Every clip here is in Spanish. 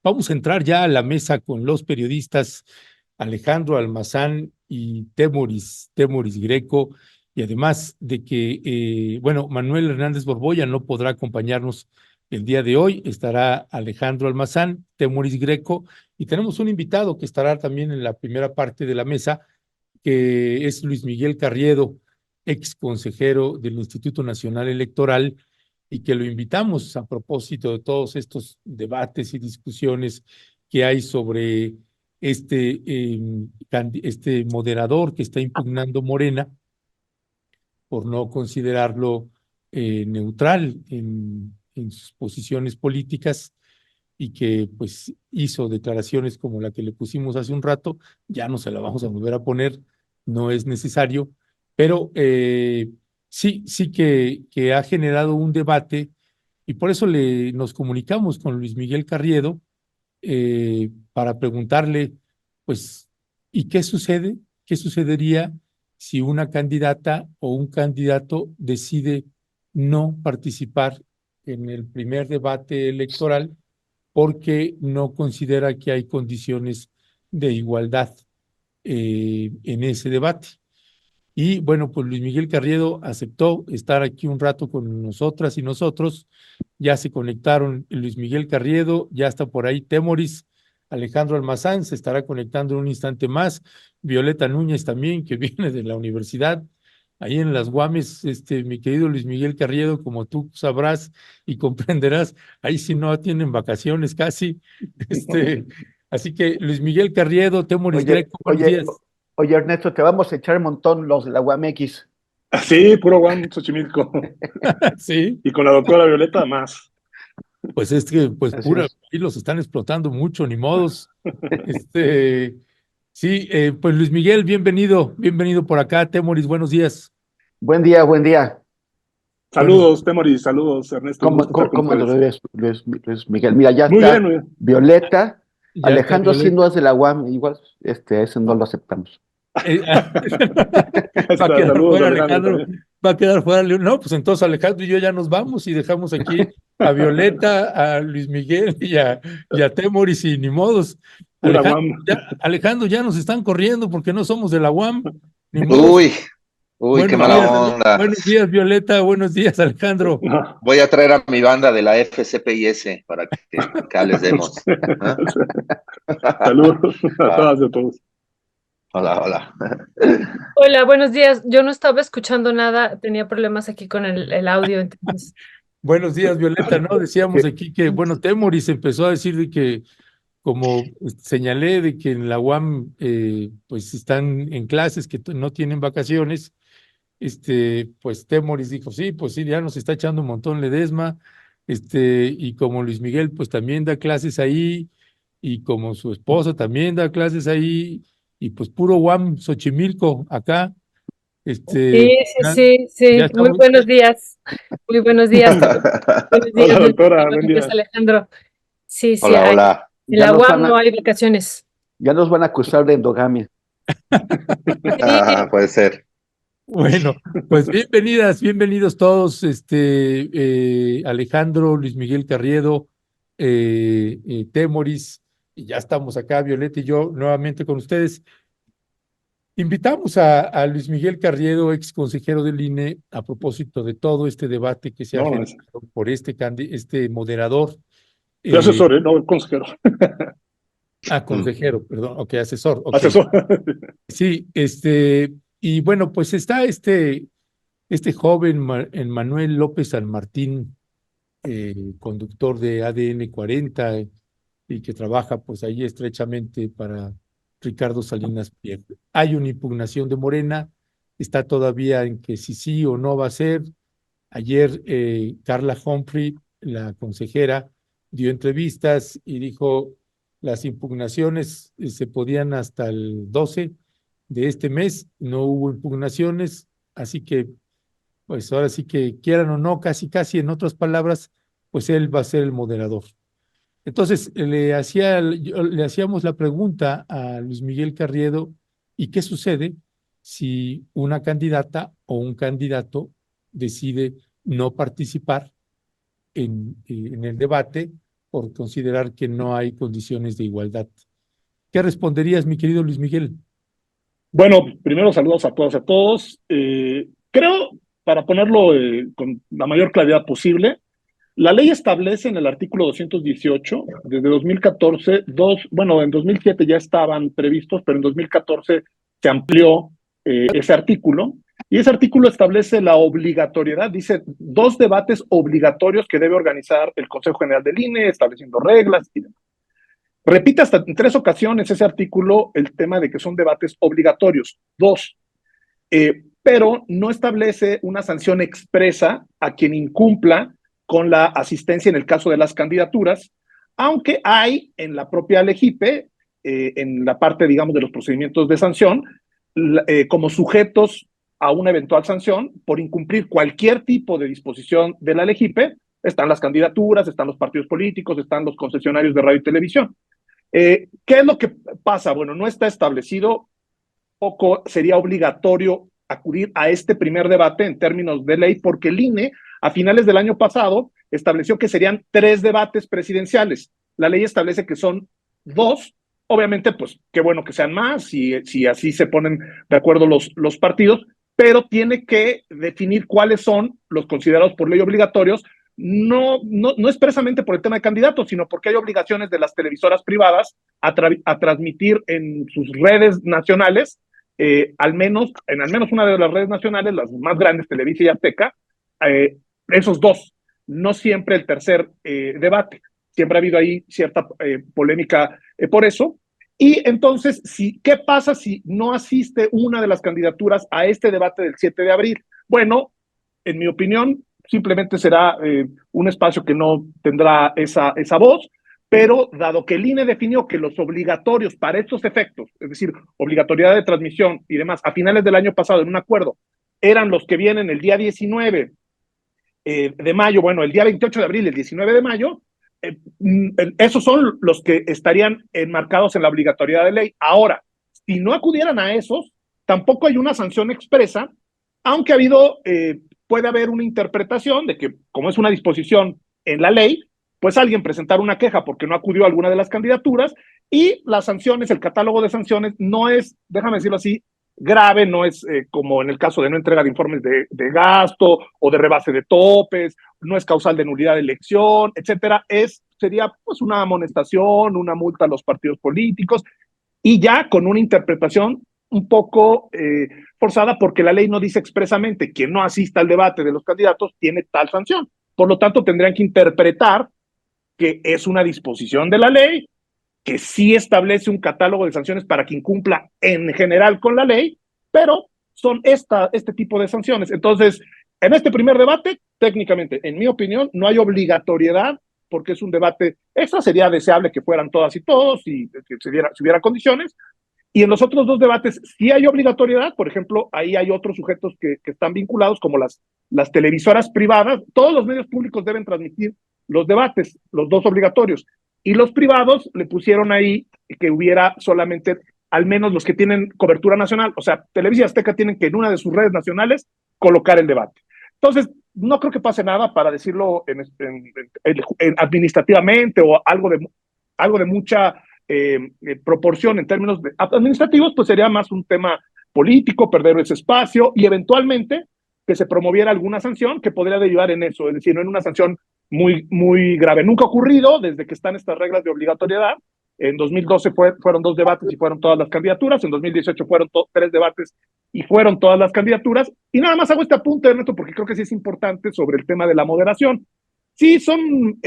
Vamos a entrar ya a la mesa con los periodistas Alejandro Almazán y Temoris Greco, y además de que, Manuel Hernández Borboya no podrá acompañarnos el día de hoy, estará Alejandro Almazán, Temoris Greco, y tenemos un invitado que estará también en la primera parte de la mesa, que es Luis Miguel Carriedo, ex consejero del Instituto Nacional Electoral, y que lo invitamos a propósito de todos estos debates y discusiones que hay sobre este moderador que está impugnando Morena por no considerarlo neutral en sus posiciones políticas, y que pues hizo declaraciones como la que le pusimos hace un rato. Ya no se la vamos a volver a poner, no es necesario, pero sí que ha generado un debate, y por eso nos comunicamos con Luis Miguel Carriedo para preguntarle, pues, ¿y qué sucede? ¿Qué sucedería si una candidata o un candidato decide no participar en el primer debate electoral porque no considera que hay condiciones de igualdad en ese debate? Y bueno, pues Luis Miguel Carriedo aceptó estar aquí un rato con nosotras y nosotros. Ya se conectaron Luis Miguel Carriedo, ya está por ahí Temoris, Alejandro Almazán se estará conectando en un instante más, Violeta Núñez también, que viene de la universidad, ahí en las Guames, mi querido Luis Miguel Carriedo, como tú sabrás y comprenderás, ahí sí no tienen vacaciones casi. este, Así que Luis Miguel Carriedo, Temoris Oye, Greco, buenos oye, días. oye, Ernesto, te vamos a echar un montón los de la UAMX. Sí, puro Guam, Xochimilco. Sí. Y con la doctora Violeta más. Pues es que, pues Así pura, es. y los están explotando mucho, ni modos. Este, sí, pues Luis Miguel, bienvenido por acá. Temoris, buenos días. Buen día, buen día. Buenos, Saludos, Temoris, saludos, Ernesto, un ¿Cómo, gusto estar cómo, con cómo andas, ustedes. Luis Miguel? Mira, ya Muy bien, está muy bien. Violeta. ya está Alejandro sí Violeta. no es de la UAM, igual, ese no lo aceptamos. Eh, va a Está, quedar saludos, fuera Alejandro, Alejandro, también. va a quedar fuera León. No, pues entonces Alejandro y yo ya nos vamos y dejamos aquí a Violeta, a Luis Miguel y a Temoris, y ni modos. Pura Guam. Alejandro, ya nos están corriendo porque no somos de la UAM, ni modos. Uy, uy, qué Buenos mala días, onda. buenos días, Violeta, buenos días, Alejandro. No. Voy a traer a mi banda de la FCPIS para que acá les demos. ¿Ah? Saludos a Va. todas y a todos. Hola, hola. Hola, buenos días. Yo no estaba escuchando nada, tenía problemas aquí con el audio, entonces. Buenos días, Violeta, ¿no? Decíamos Que- aquí que, bueno, Temoris empezó a decir de que, como señalé, de que en la UAM pues están en clases, que no tienen vacaciones. Pues Temoris dijo, sí, pues sí, ya nos está echando un montón Ledesma, y como Luis Miguel pues también da clases ahí, y como su esposa también da clases ahí, y pues puro UAM Xochimilco acá. Sí, sí, Ya, sí, ya sí. Muy estamos. buenos días. Muy buenos días. Buenos días, Hola, Luis Miguel. doctora, buen Buenos días, día. Alejandro. Sí, sí, Hola, hola. en Ya la nos UAM van no a, hay vacaciones. ya nos van a acusar de endogamia. Sí, Puede ser. Bueno, pues bienvenidas, bienvenidos todos, Alejandro, Luis Miguel Carriedo, Temoris, y ya estamos acá, Violeta y yo, nuevamente con ustedes. Invitamos a Luis Miguel Carriedo, ex consejero del INE, a propósito de todo este debate que se ha No, generado por este moderador, de eh, asesor, no consejero. Mm. consejero, perdón, ok, asesor, ok. Asesor. Sí, y bueno, pues está este joven Manuel López San Martín, conductor de ADN 40, y que trabaja pues ahí estrechamente para Ricardo Salinas Pliego. Hay una impugnación de Morena, está todavía en que si sí o no va a ser. Ayer Carla Humphrey, la consejera, dio entrevistas y dijo las impugnaciones se podían hasta el 12 de este mes, no hubo impugnaciones, así que pues ahora sí que quieran o no, casi casi en otras palabras, pues él va a ser el moderador. Entonces le hacíamos la pregunta a Luis Miguel Carriedo: ¿y qué sucede si una candidata o un candidato decide no participar en el debate por considerar que no hay condiciones de igualdad. ¿Qué responderías, mi querido Luis Miguel? Bueno, primero saludos a todas y a todos. Creo, para ponerlo con la mayor claridad posible, la ley establece en el artículo 218, desde 2014, bueno, en 2007 ya estaban previstos, pero en 2014 se amplió ese artículo, y ese artículo establece la obligatoriedad, dice 2 debates obligatorios que debe organizar el Consejo General del INE, estableciendo reglas y demás. Repite hasta en 3 ocasiones ese artículo el tema de que son debates obligatorios, 2, pero no establece una sanción expresa a quien incumpla con la asistencia en el caso de las candidaturas, aunque hay en la propia LEGIPE, en la parte, digamos, de los procedimientos de sanción, como sujetos a una eventual sanción por incumplir cualquier tipo de disposición de la LEGIPE, están las candidaturas, están los partidos políticos, están los concesionarios de radio y televisión. ¿Qué es lo que pasa? Bueno, no está establecido, poco sería obligatorio acudir a este primer debate en términos de ley, porque el INE a finales del año pasado estableció que serían 3 debates presidenciales. La ley establece que son 2. Obviamente, pues qué bueno que sean más, si así se ponen de acuerdo los partidos, pero tiene que definir cuáles son los considerados por ley obligatorios, no expresamente por el tema de candidatos, sino porque hay obligaciones de las televisoras privadas a transmitir en sus redes nacionales, en al menos una de las redes nacionales, las más grandes, Televisa y Azteca, esos 2, no siempre el tercer debate. Siempre ha habido ahí cierta polémica por eso. Y entonces, ¿qué pasa si no asiste una de las candidaturas a este debate del 7 de abril? Bueno, en mi opinión, simplemente será un espacio que no tendrá esa voz, pero dado que el INE definió que los obligatorios para estos efectos, es decir, obligatoriedad de transmisión y demás, a finales del año pasado en un acuerdo, eran los que vienen el día 19 de mayo, bueno, el día 28 de abril y el 19 de mayo, esos son los que estarían enmarcados en la obligatoriedad de ley. Ahora, si no acudieran a esos, tampoco hay una sanción expresa, aunque puede haber una interpretación de que, como es una disposición en la ley, pues alguien presentar una queja porque no acudió a alguna de las candidaturas, y las sanciones, el catálogo de sanciones no es, déjame decirlo así, grave, no es como en el caso de no entrega de informes de gasto o de rebase de topes, no es causal de nulidad de elección, etcétera. Sería pues una amonestación, una multa a los partidos políticos, y ya con una interpretación un poco forzada, porque la ley no dice expresamente que no asista al debate de los candidatos tiene tal sanción. Por lo tanto, tendrían que interpretar que es una disposición de la ley, que sí establece un catálogo de sanciones para que incumpla en general con la ley, pero son este tipo de sanciones. Entonces, en este primer debate, técnicamente, en mi opinión, no hay obligatoriedad, porque es un debate extra, sería deseable que fueran todas y todos y que se hubiera condiciones. Y en los otros 2 debates sí hay obligatoriedad. Por ejemplo, ahí hay otros sujetos que están vinculados, como las televisoras privadas. Todos los medios públicos deben transmitir los debates, los 2 obligatorios. Y los privados le pusieron ahí que hubiera solamente, al menos los que tienen cobertura nacional, o sea, Televisa y Azteca tienen que en una de sus redes nacionales colocar el debate. Entonces, no creo que pase nada, para decirlo administrativamente, o algo de mucha proporción en términos administrativos, pues sería más un tema político, perder ese espacio, y eventualmente que se promoviera alguna sanción que podría derivar en eso, es decir, no en una sanción muy, muy grave. Nunca ha ocurrido desde que están estas reglas de obligatoriedad. En 2012 fueron 2 debates y fueron todas las candidaturas. En 2018 fueron 3 debates y fueron todas las candidaturas. Y nada más hago este apunte, Ernesto, porque creo que sí es importante sobre el tema de la moderación. Sí, son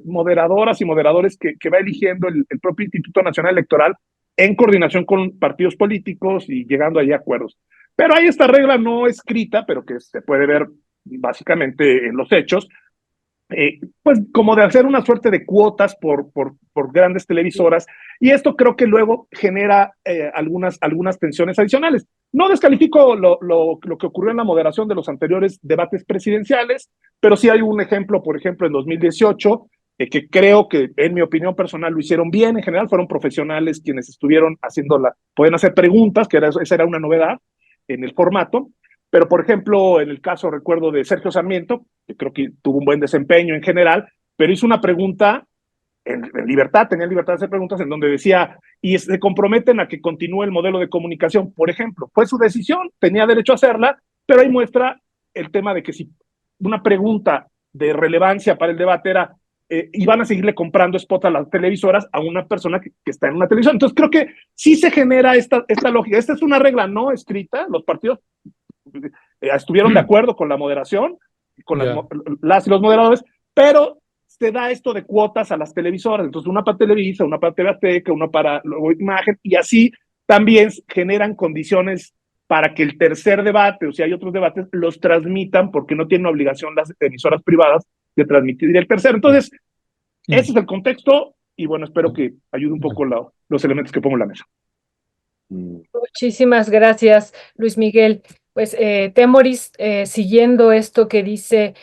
moderadoras y moderadores que va eligiendo el propio Instituto Nacional Electoral en coordinación con partidos políticos y llegando allí a acuerdos. Pero hay esta regla no escrita, pero que se puede ver básicamente en los hechos, pues como de hacer una suerte de cuotas por grandes televisoras, y esto creo que luego genera algunas tensiones adicionales. No descalifico lo que ocurrió en la moderación de los anteriores debates presidenciales, pero sí hay un ejemplo, por ejemplo, en 2018, que creo que, en mi opinión personal, lo hicieron bien. En general fueron profesionales quienes estuvieron pueden hacer preguntas, esa era una novedad en el formato. Pero, por ejemplo, en el caso, recuerdo, de Sergio Sarmiento, que creo que tuvo un buen desempeño en general, pero hizo una pregunta en libertad, tenía libertad de hacer preguntas en donde decía, y se comprometen a que continúe el modelo de comunicación, por ejemplo. Fue su decisión, tenía derecho a hacerla, pero ahí muestra el tema de que si una pregunta de relevancia para el debate era, iban a seguirle comprando spot a las televisoras a una persona que está en una televisión. Entonces creo que sí se genera esta lógica. Esta es una regla no escrita, los partidos estuvieron de acuerdo con la moderación, con las y los moderadores, pero se da esto de cuotas a las televisoras, entonces una para Televisa, una para TV Azteca, una para luego Imagen, y así también generan condiciones para que el tercer debate, o si hay otros debates, los transmitan, porque no tienen obligación las emisoras privadas de transmitir el tercero. Entonces, ese es el contexto, y bueno, espero que ayude un poco los elementos que pongo en la mesa. Muchísimas gracias, Luis Miguel. Pues Temoris, siguiendo esto que dice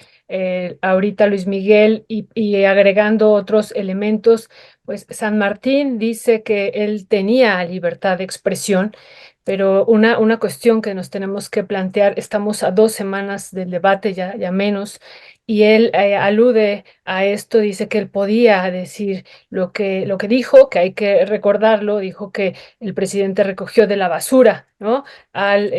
ahorita Luis Miguel y agregando otros elementos, pues San Martín dice que él tenía libertad de expresión, pero una cuestión que nos tenemos que plantear, estamos a 2 semanas del debate, ya menos, y él alude a esto, dice que él podía decir lo que dijo, que hay que recordarlo, dijo que el presidente recogió de la basura, ¿no? Al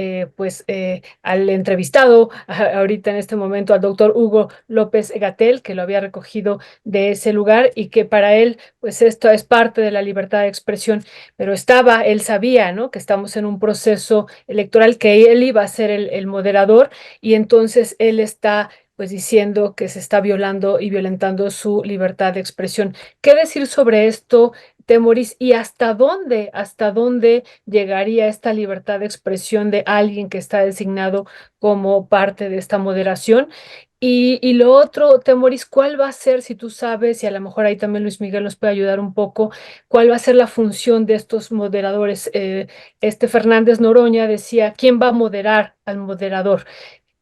entrevistado ahorita en este momento, al doctor Hugo López-Gatell, que lo había recogido de ese lugar y que para él, pues esto es parte de la libertad de expresión, pero él sabía, ¿no? Que estamos en un proceso electoral, que él iba a ser el moderador y entonces él está pues diciendo que se está violando y violentando su libertad de expresión. ¿Qué decir sobre esto, Temoris? ¿Y hasta dónde llegaría esta libertad de expresión de alguien que está designado como parte de esta moderación? Y lo otro, Temoris, ¿cuál va a ser, si tú sabes, y a lo mejor ahí también Luis Miguel nos puede ayudar un poco, cuál va a ser la función de estos moderadores? Fernández Noroña decía, ¿quién va a moderar al moderador?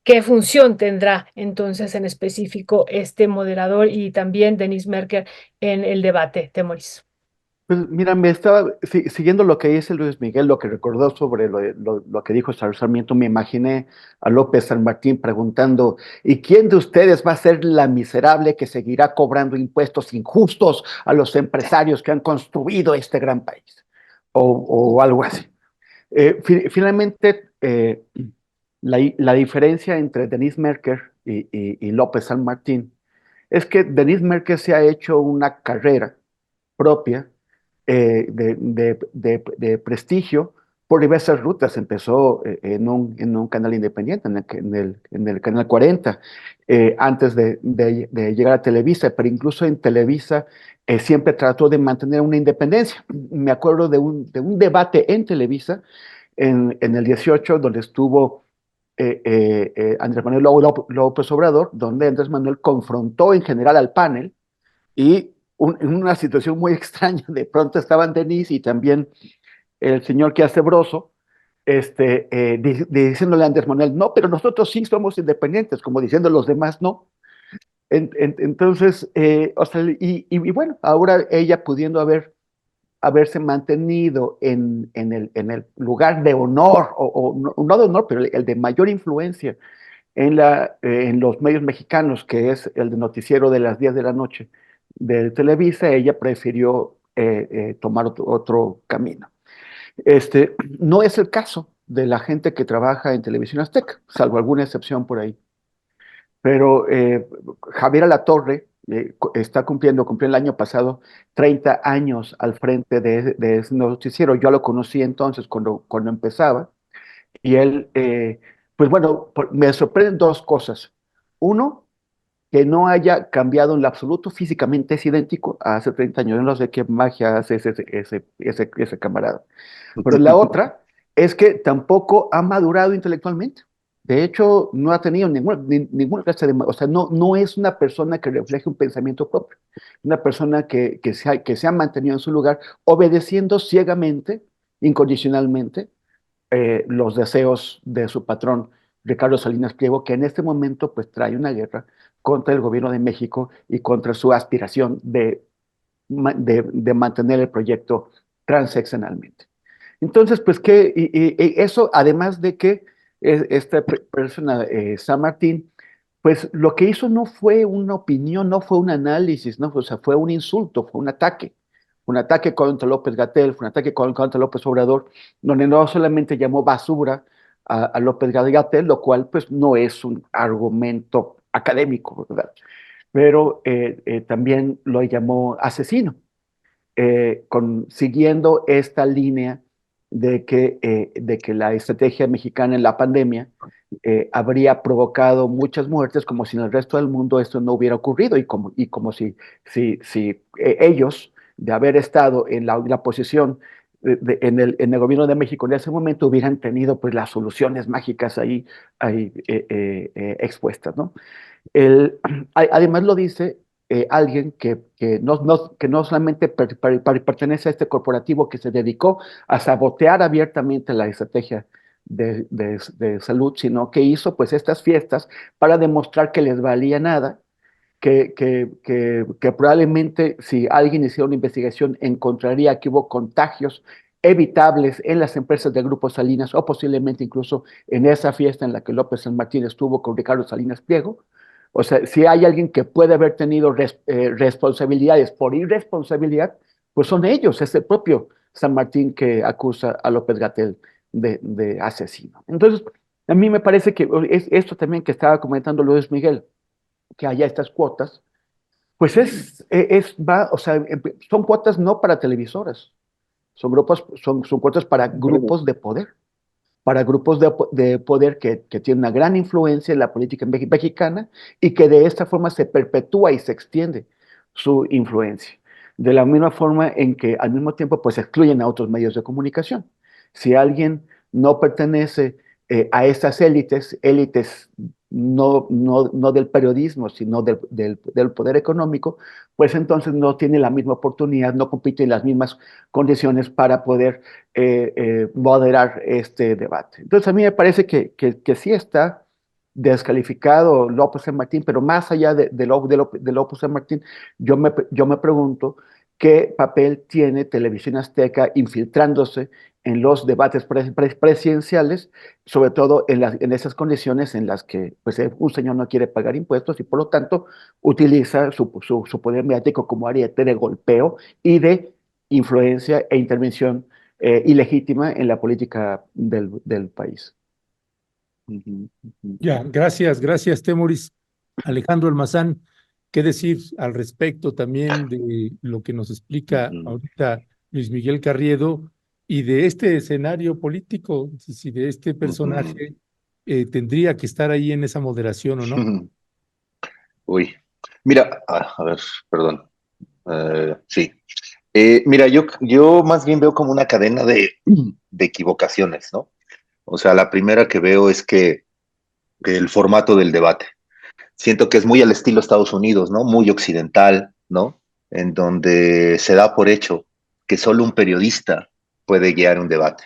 ¿Qué función tendrá entonces en específico este moderador y también Denis Merker en el debate, Temoris? Pues mira, me estaba siguiendo lo que dice Luis Miguel, lo que recordó sobre lo que dijo Sarmiento, me imaginé a López San Martín preguntando, ¿y quién de ustedes va a ser la miserable que seguirá cobrando impuestos injustos a los empresarios que han construido este gran país? O algo así. Finalmente, la diferencia entre Denis Merker y López San Martín es que Denis Merker se ha hecho una carrera propia de prestigio por diversas rutas. Empezó en un canal independiente, en el Canal 40, antes de llegar a Televisa, pero incluso en Televisa siempre trató de mantener una independencia. Me acuerdo de un debate en Televisa en el 18, donde estuvo Andrés Manuel López Obrador, donde Andrés Manuel confrontó en general al panel y en una situación muy extraña, de pronto estaban Denis y también el señor que hace Broso, diciéndole a Andrés Manuel, no, pero nosotros sí somos independientes, como diciendo los demás no. Entonces, y bueno, ahora ella pudiendo haberse mantenido en el lugar de honor, no de honor, pero el de mayor influencia en los medios mexicanos, que es el de noticiero de las 10 de la noche de Televisa, ella prefirió tomar otro camino. No es el caso de la gente que trabaja en Televisión Azteca, salvo alguna excepción por ahí. Pero Javier Alatorre cumplió el año pasado 30 años al frente de ese noticiero. Yo lo conocí entonces cuando empezaba, y él, pues bueno, me sorprenden dos cosas. Uno, que no haya cambiado en lo absoluto, físicamente es idéntico a hace 30 años. Yo no sé qué magia hace ese camarada. Pero la otra es que tampoco ha madurado intelectualmente. De hecho, no ha tenido ninguna clase de... O sea, no es una persona que refleje un pensamiento propio. Una persona que se ha mantenido en su lugar, obedeciendo ciegamente, incondicionalmente, los deseos de su patrón, Ricardo Salinas Pliego, que en este momento pues trae una guerra contra el gobierno de México y contra su aspiración de mantener el proyecto transeccionalmente. Entonces, pues y eso, además de que esta persona, San Martín, pues lo que hizo no fue una opinión, no fue un análisis, no, o sea, fue un insulto, fue un ataque contra López-Gatell, fue un ataque contra López Obrador, donde no solamente llamó basura a López-Gatell, lo cual pues no es un argumento académico, ¿verdad? Pero también lo llamó asesino, siguiendo esta línea de que la estrategia mexicana en la pandemia habría provocado muchas muertes, como si en el resto del mundo esto no hubiera ocurrido, y como si ellos, de haber estado en la posición en el gobierno de México en ese momento, hubieran tenido pues las soluciones mágicas ahí expuestas, ¿no? Además lo dice alguien que no solamente pertenece a este corporativo que se dedicó a sabotear abiertamente la estrategia de salud, sino que hizo pues estas fiestas para demostrar que les valía nada, que probablemente si alguien hiciera una investigación encontraría que hubo contagios evitables en las empresas del Grupo Salinas o posiblemente incluso en esa fiesta en la que López San Martín estuvo con Ricardo Salinas Pliego. O sea, si hay alguien que puede haber tenido responsabilidades por irresponsabilidad, pues son ellos, es el propio San Martín que acusa a López-Gatell de asesino. Entonces, a mí me parece que esto también que estaba comentando Luis Miguel, que haya estas cuotas, pues o sea, son cuotas no para televisoras, son cuotas para grupos de poder que tienen una gran influencia en la política mexicana y que de esta forma se perpetúa y se extiende su influencia. De la misma forma en que al mismo tiempo pues excluyen a otros medios de comunicación. Si alguien no pertenece a estas élites no del periodismo, sino del poder económico, pues entonces no tiene la misma oportunidad, no compite en las mismas condiciones para poder moderar este debate. Entonces a mí me parece que sí está descalificado López San Martín, pero más allá de López San Martín, yo me pregunto qué papel tiene Televisión Azteca infiltrándose en los debates presidenciales, sobre todo en esas condiciones en las que pues, un señor no quiere pagar impuestos y por lo tanto utiliza su poder mediático como ariete de golpeo y de influencia e intervención ilegítima en la política del país. Ya, gracias, Temoris. Alejandro Almazán, ¿qué decir al respecto también de lo que nos explica ahorita Luis Miguel Carriedo y de este escenario político, si de este personaje tendría que estar ahí en esa moderación o no? Uy, mira, a ver, perdón. Sí. Mira, yo más bien veo como una cadena de equivocaciones, ¿no? O sea, la primera que veo es que el formato del debate. Siento que es muy al estilo Estados Unidos, ¿no? Muy occidental, ¿no? En donde se da por hecho que solo un periodista puede guiar un debate.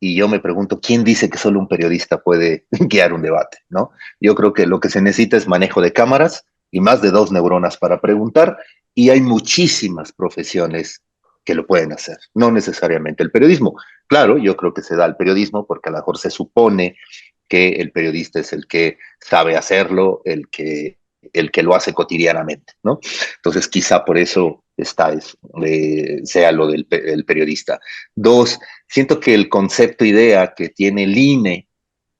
Y yo me pregunto, ¿quién dice que solo un periodista puede guiar un debate, ¿no? Yo creo que lo que se necesita es manejo de cámaras y más de 2 neuronas para preguntar, y hay muchísimas profesiones que lo pueden hacer, no necesariamente el periodismo. Claro, yo creo que se da el periodismo porque a lo mejor se supone que el periodista es el que sabe hacerlo, el que lo hace cotidianamente, ¿no? Entonces, quizá por eso sea lo del el periodista. 2, siento que el concepto idea que tiene el INE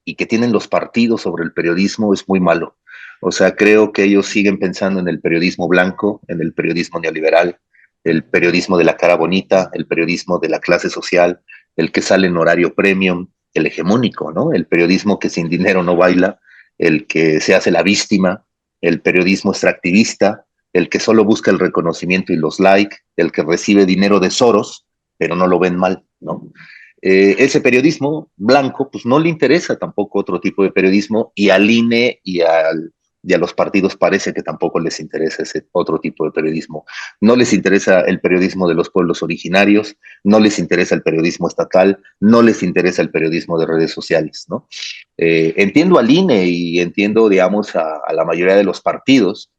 y que tienen los partidos sobre el periodismo es muy malo. O sea, creo que ellos siguen pensando en el periodismo blanco, en el periodismo neoliberal, el periodismo de la cara bonita, el periodismo de la clase social, el que sale en horario premium, el hegemónico, ¿no? El periodismo que sin dinero no baila, el que se hace la víctima, el periodismo extractivista, el que solo busca el reconocimiento y los likes, el que recibe dinero de Soros, pero no lo ven mal, ¿no? Ese periodismo blanco, pues no le interesa tampoco otro tipo de periodismo, y al INE y a los partidos parece que tampoco les interesa ese otro tipo de periodismo. No les interesa el periodismo de los pueblos originarios, no les interesa el periodismo estatal, no les interesa el periodismo de redes sociales, ¿no? Entiendo al INE y entiendo, digamos, a la mayoría de los partidos,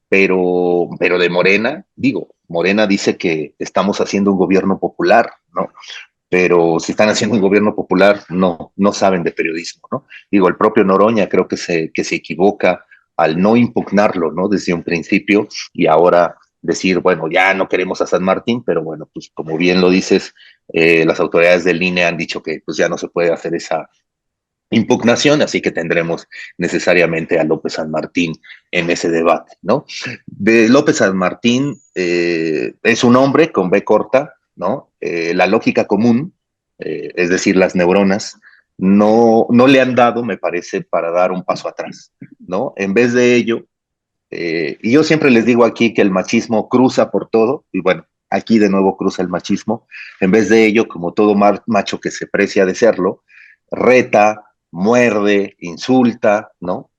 pero de Morena, digo, Morena dice que estamos haciendo un gobierno popular, ¿no? Pero si están haciendo un gobierno popular, no saben de periodismo, ¿no? Digo, el propio Noroña creo que se equivoca al no impugnarlo, ¿no? Desde un principio y ahora decir, bueno, ya no queremos a San Martín, pero bueno, pues como bien lo dices, las autoridades del INE han dicho que pues ya no se puede hacer esa impugnación, así que tendremos necesariamente a López San Martín en ese debate, ¿no? De López San Martín es un hombre con B corta, ¿no? La lógica común, es decir, las neuronas, no le han dado, me parece, para dar un paso atrás, ¿no? En vez de ello, y yo siempre les digo aquí que el machismo cruza por todo, y bueno, aquí de nuevo cruza el machismo, en vez de ello, como todo macho que se precia de serlo, reta, muerde, insulta, ¿no?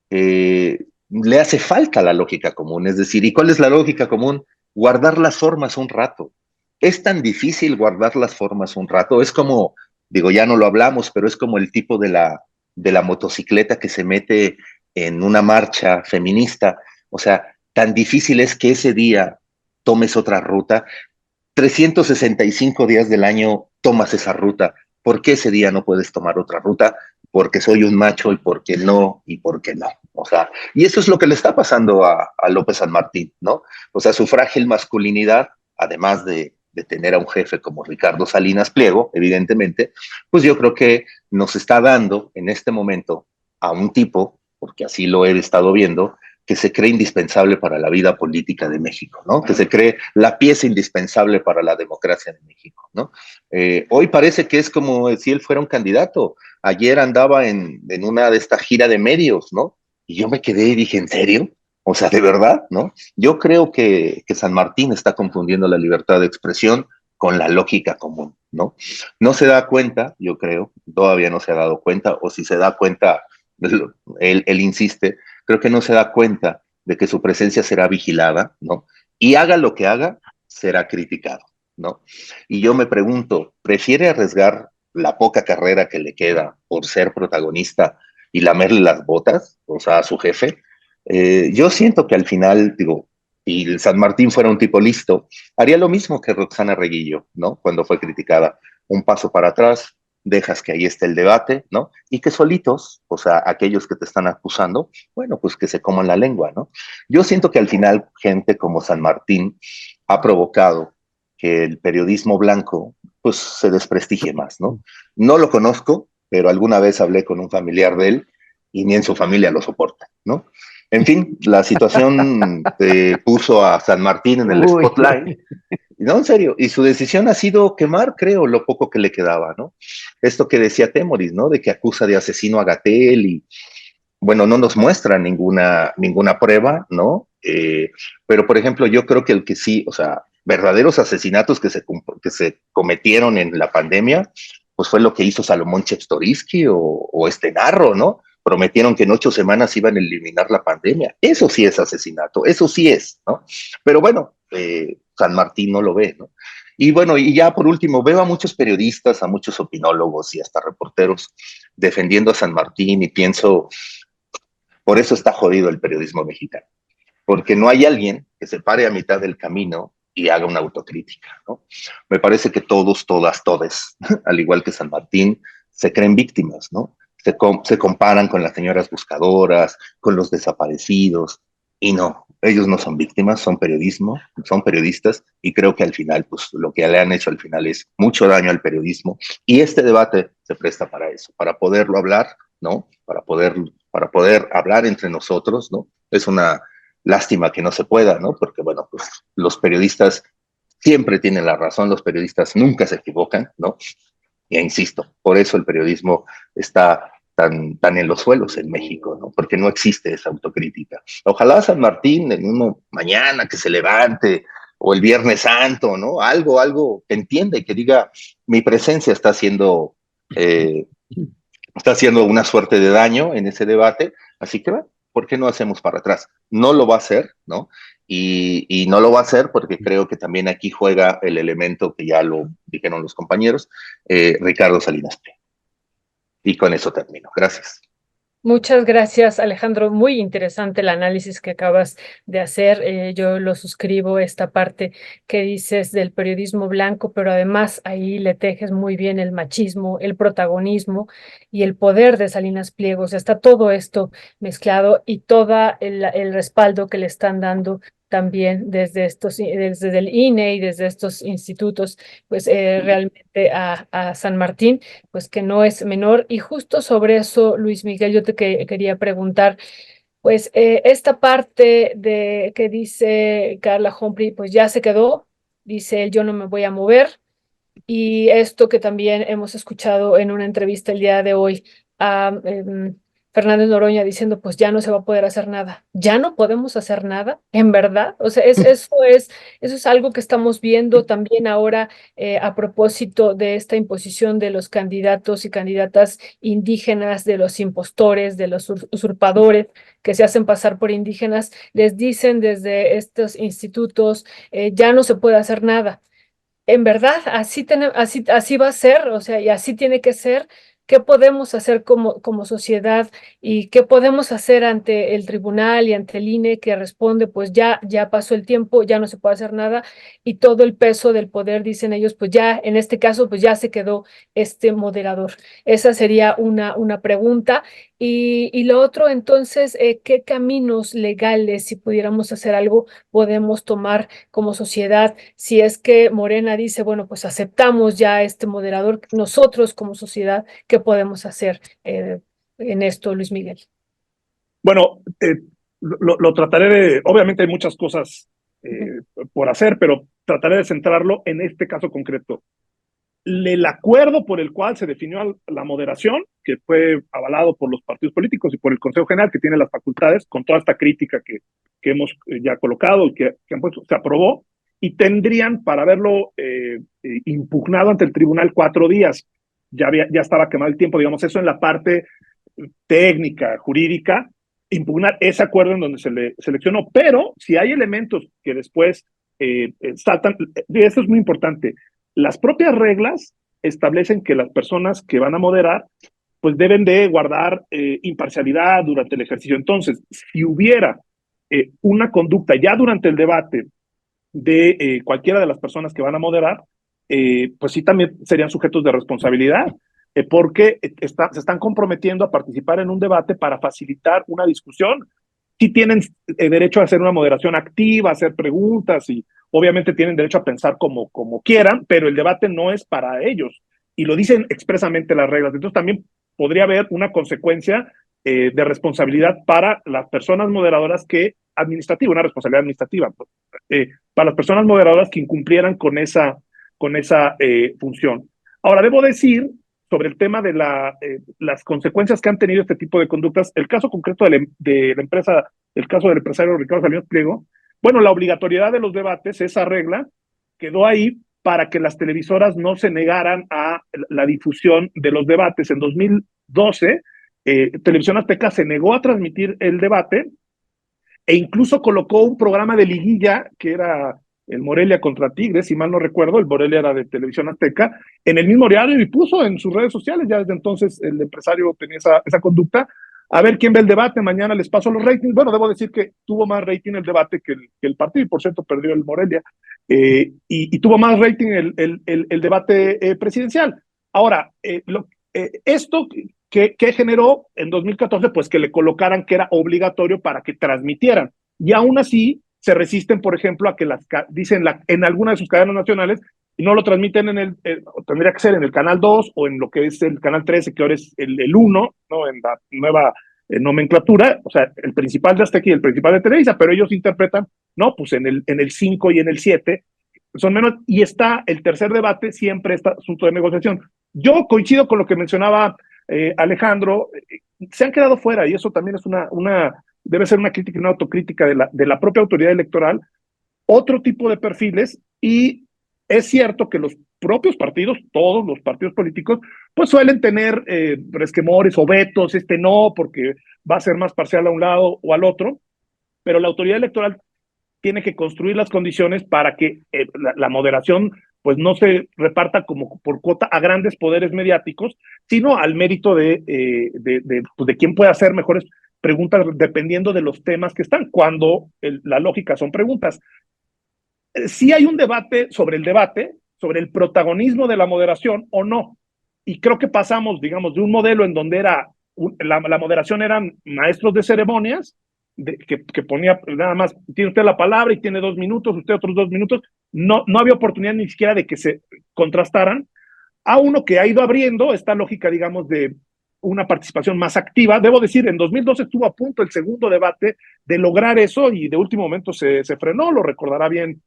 Le hace falta la lógica común, es decir, ¿y cuál es la lógica común? Guardar las formas un rato. Es tan difícil guardar las formas un rato, es como, digo, ya no lo hablamos, pero es como el tipo de la motocicleta que se mete en una marcha feminista, o sea, tan difícil es que ese día tomes otra ruta, 365 días del año tomas esa ruta. ¿Por qué ese día no puedes tomar otra ruta? Porque soy un macho y porque no, y porque no. O sea, y eso es lo que le está pasando a López San Martín, ¿no? O sea, su frágil masculinidad, además de tener a un jefe como Ricardo Salinas Pliego, evidentemente, pues yo creo que nos está dando en este momento a un tipo, porque así lo he estado viendo, que se cree indispensable para la vida política de México, ¿no? Que se cree la pieza indispensable para la democracia de México, ¿no? Hoy parece que es como si él fuera un candidato. Ayer andaba en una de esta gira de medios, ¿no? Y yo me quedé y dije, ¿en serio? O sea, de verdad, ¿no? Yo creo que San Martín está confundiendo la libertad de expresión con la lógica común, ¿no? No se da cuenta, yo creo, todavía no se ha dado cuenta, o si se da cuenta, él insiste, creo que no se da cuenta de que su presencia será vigilada, ¿no? Y haga lo que haga, será criticado, ¿no? Y yo me pregunto, ¿prefiere arriesgar la poca carrera que le queda por ser protagonista y lamerle las botas, o sea, a su jefe? Yo siento que al final, digo, si el San Martín fuera un tipo listo, haría lo mismo que Roxana Reguillo, ¿no? Cuando fue criticada, un paso para atrás, dejas que ahí esté el debate, ¿no? Y que solitos, o sea, aquellos que te están acusando, bueno, pues que se coman la lengua, ¿no? Yo siento que al final gente como San Martín ha provocado que el periodismo blanco, pues se desprestigie más, ¿no? No lo conozco, pero alguna vez hablé con un familiar de él y ni en su familia lo soporta, ¿no? En fin, la situación puso a San Martín en el spotlight. No, en serio, y su decisión ha sido quemar, creo, lo poco que le quedaba, ¿no? Esto que decía Temoris, ¿no? De que acusa de asesino a Gatell y, bueno, no nos muestra ninguna prueba, ¿no? Pero, por ejemplo, yo creo que el que sí, o sea, verdaderos asesinatos que se cometieron en la pandemia, pues fue lo que hizo Salomón Chertorivsky o este Narro, ¿no? Prometieron que en 8 semanas iban a eliminar la pandemia. Eso sí es asesinato, eso sí es, ¿no? Pero bueno, San Martín no lo ve, ¿no? Y bueno, y ya por último, veo a muchos periodistas, a muchos opinólogos y hasta reporteros defendiendo a San Martín y pienso, por eso está jodido el periodismo mexicano, porque no hay alguien que se pare a mitad del camino y haga una autocrítica, ¿no? Me parece que todos, todas, todes, al igual que San Martín, se creen víctimas, ¿no? Se comparan con las señoras buscadoras, con los desaparecidos, y no, ellos no son víctimas, son periodismo, son periodistas, y creo que al final, pues lo que le han hecho al final es mucho daño al periodismo, y este debate se presta para eso, para poderlo hablar, ¿no? Para poder hablar entre nosotros, ¿no? Es una lástima que no se pueda, ¿no? Porque, bueno, pues los periodistas siempre tienen la razón, los periodistas nunca se equivocan, ¿no? E insisto, por eso el periodismo está tan en los suelos en México, ¿no? Porque no existe esa autocrítica. Ojalá San Martín en uno mañana que se levante o el Viernes Santo, ¿no? Algo que entienda y que diga, mi presencia está haciendo una suerte de daño en ese debate, así que, bueno, ¿por qué no hacemos para atrás? No lo va a hacer, ¿no? Y no lo va a hacer porque creo que también aquí juega el elemento que ya lo dijeron los compañeros, Ricardo Salinas Pliego. Y con eso termino. Gracias. Muchas gracias, Alejandro. Muy interesante el análisis que acabas de hacer. Yo lo suscribo, esta parte que dices del periodismo blanco, pero además ahí le tejes muy bien el machismo, el protagonismo y el poder de Salinas Pliego. O sea, está todo esto mezclado y todo el respaldo que le están dando también desde el INE y desde estos institutos, pues realmente a San Martín, pues que no es menor. Y justo sobre eso, Luis Miguel, yo te quería preguntar, pues esta parte de que dice Carla Humphrey, pues ya se quedó, dice él, yo no me voy a mover. Y esto que también hemos escuchado en una entrevista el día de hoy a Fernández Noroña diciendo, pues ya no se va a poder hacer nada. Ya no podemos hacer nada, en verdad. O sea, eso es algo que estamos viendo también ahora a propósito de esta imposición de los candidatos y candidatas indígenas, de los impostores, de los usurpadores que se hacen pasar por indígenas. Les dicen desde estos institutos, ya no se puede hacer nada. En verdad, así va a ser, o sea, y así tiene que ser. ¿Qué podemos hacer como sociedad y qué podemos hacer ante el tribunal y ante el INE que responde, pues ya pasó el tiempo, ya no se puede hacer nada y todo el peso del poder, dicen ellos, pues ya, en este caso, pues ya se quedó este moderador? Esa sería una pregunta. Y lo otro, entonces, ¿qué caminos legales, si pudiéramos hacer algo, podemos tomar como sociedad? Si es que Morena dice, bueno, pues aceptamos ya este moderador, nosotros como sociedad, ¿qué podemos hacer en esto, Luis Miguel? Bueno, lo trataré de, obviamente hay muchas cosas Ujú. por hacer, pero trataré de centrarlo en este caso concreto. El acuerdo por el cual se definió la moderación, que fue avalado por los partidos políticos y por el Consejo General, que tiene las facultades, con toda esta crítica que hemos ya colocado y que han puesto, se aprobó, y tendrían para haberlo impugnado ante el tribunal 4 días. Ya estaba quemado el tiempo, digamos, eso en la parte técnica, jurídica, impugnar ese acuerdo en donde se le seleccionó. Pero si hay elementos que después saltan, esto es muy importante, las propias reglas establecen que las personas que van a moderar pues deben de guardar imparcialidad durante el ejercicio. Entonces, si hubiera una conducta ya durante el debate de cualquiera de las personas que van a moderar, pues sí también serían sujetos de responsabilidad, porque se están comprometiendo a participar en un debate para facilitar una discusión. Sí tienen derecho a hacer una moderación activa, a hacer preguntas y obviamente tienen derecho a pensar como quieran, pero el debate no es para ellos y lo dicen expresamente las reglas. Entonces también podría haber una consecuencia de responsabilidad para las personas moderadoras una responsabilidad administrativa, para las personas moderadoras que incumplieran con esa función. Ahora, debo decir sobre el tema de las consecuencias que han tenido este tipo de conductas, el caso concreto de la empresa, el caso del empresario Ricardo Salinas Pliego, bueno, la obligatoriedad de los debates, esa regla, quedó ahí para que las televisoras no se negaran a la difusión de los debates. En 2012, Televisión Azteca se negó a transmitir el debate e incluso colocó un programa de liguilla que era el Morelia contra Tigres, si mal no recuerdo, el Morelia era de Televisión Azteca, en el mismo horario y puso en sus redes sociales, ya desde entonces el empresario tenía esa conducta, a ver quién ve el debate, mañana les paso los ratings. Bueno, debo decir que tuvo más rating el debate que el partido, y por cierto perdió el Morelia, y tuvo más rating el debate presidencial. Ahora, esto que generó en 2014, pues que le colocaran que era obligatorio para que transmitieran. Y aún así se resisten, por ejemplo, a que dicen en alguna de sus cadenas nacionales y no lo transmiten tendría que ser en el canal 2 o en lo que es el canal 13, que ahora es el 1, ¿no? En la nueva nomenclatura, o sea, el principal de Azteca y el principal de Televisa, pero ellos interpretan, no, pues en el 5 y en el 7 son menos, y está el tercer debate, siempre está asunto de negociación. Yo coincido con lo que mencionaba Alejandro, se han quedado fuera y eso también es debe ser una crítica y una autocrítica de la propia autoridad electoral, otro tipo de perfiles, y es cierto que los propios partidos, todos los partidos políticos, pues suelen tener resquemores o vetos, no, porque va a ser más parcial a un lado o al otro, pero la autoridad electoral tiene que construir las condiciones para que la moderación pues no se reparta como por cuota a grandes poderes mediáticos, sino al mérito pues de quién puede hacer mejores preguntas dependiendo de los temas que están, cuando la lógica son preguntas. Sí hay un debate, sobre el protagonismo de la moderación o no. Y creo que pasamos, digamos, de un modelo en donde la moderación eran maestros de ceremonias, que ponía nada más, tiene usted la palabra y tiene 2 minutos, usted otros 2 minutos, no había oportunidad ni siquiera de que se contrastaran, a uno que ha ido abriendo esta lógica, digamos, de una participación más activa. Debo decir, en 2012 estuvo a punto el segundo debate de lograr eso y de último momento se frenó, lo recordará bien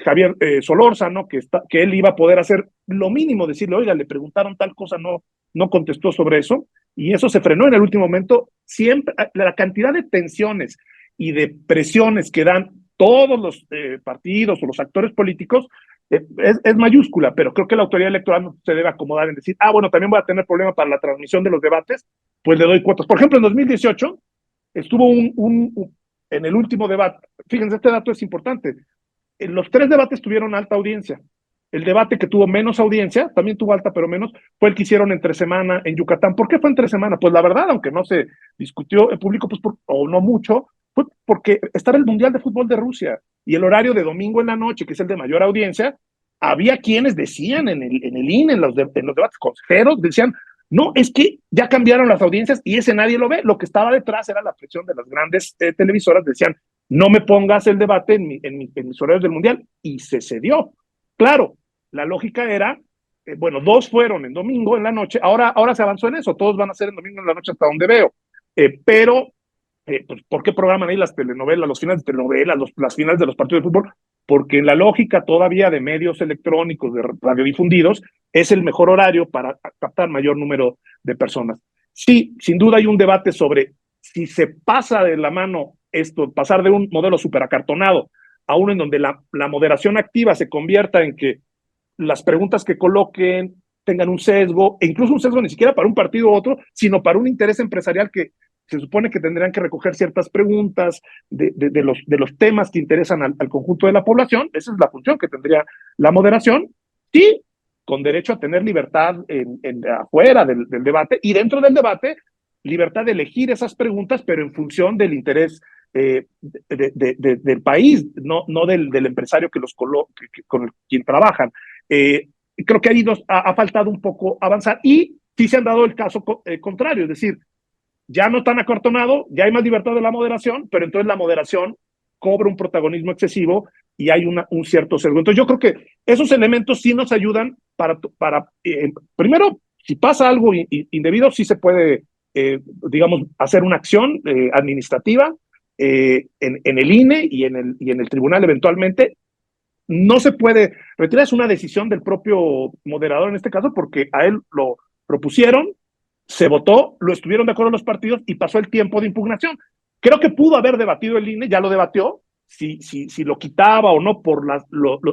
Javier Solórzano, que él iba a poder hacer lo mínimo, decirle, oiga, le preguntaron tal cosa, no contestó sobre eso, y eso se frenó en el último momento. Siempre, la cantidad de tensiones y de presiones que dan todos los partidos o los actores políticos es mayúscula, pero creo que la autoridad electoral no se debe acomodar en decir, bueno, también voy a tener problema para la transmisión de los debates, pues le doy cuotas. Por ejemplo, en 2018 estuvo en el último debate, fíjense, este dato es importante, los 3 debates tuvieron alta audiencia. El debate que tuvo menos audiencia, también tuvo alta, pero menos, fue el que hicieron entre semana en Yucatán. ¿Por qué fue entre semana? Pues la verdad, aunque no se discutió en público, pues o no mucho, fue porque estaba el Mundial de Fútbol de Rusia y el horario de domingo en la noche, que es el de mayor audiencia, había quienes decían en el INE, en los debates, consejeros, decían, no, es que ya cambiaron las audiencias y ese nadie lo ve. Lo que estaba detrás era la presión de las grandes televisoras, decían, no me pongas el debate en mis horarios del Mundial, y se cedió. Claro, la lógica era, bueno, 2 fueron en domingo en la noche, ahora se avanzó en eso, todos van a ser en domingo en la noche hasta donde veo, pero pues, ¿por qué programan ahí las telenovelas, los finales de telenovelas, las finales de los partidos de fútbol? Porque en la lógica todavía de medios electrónicos, de radiodifundidos, es el mejor horario para captar mayor número de personas. Sí, sin duda hay un debate sobre si se pasa de la mano esto, pasar de un modelo súper acartonado a uno en donde la moderación activa se convierta en que las preguntas que coloquen tengan un sesgo, e incluso un sesgo ni siquiera para un partido u otro, sino para un interés empresarial que se supone que tendrían que recoger ciertas preguntas de los temas que interesan al conjunto de la población. Esa es la función que tendría la moderación, y con derecho a tener libertad afuera del debate, y dentro del debate, libertad de elegir esas preguntas, pero en función del interés del país, no del empresario que con quien trabajan. Creo que ahí ha faltado un poco avanzar, y sí se han dado el caso contrario, es decir, ya no tan acartonado, ya hay más libertad de la moderación, pero entonces la moderación cobra un protagonismo excesivo y hay un cierto sesgo. Entonces yo creo que esos elementos sí nos ayudan para primero, si pasa algo indebido, sí se puede, digamos, hacer una acción administrativa en el INE y en el tribunal eventualmente. No se puede retirar, es una decisión del propio moderador en este caso, porque a él lo propusieron, se votó, lo estuvieron de acuerdo los partidos y pasó el tiempo de impugnación. Creo que pudo haber debatido el INE, ya lo debatió, si lo quitaba o no por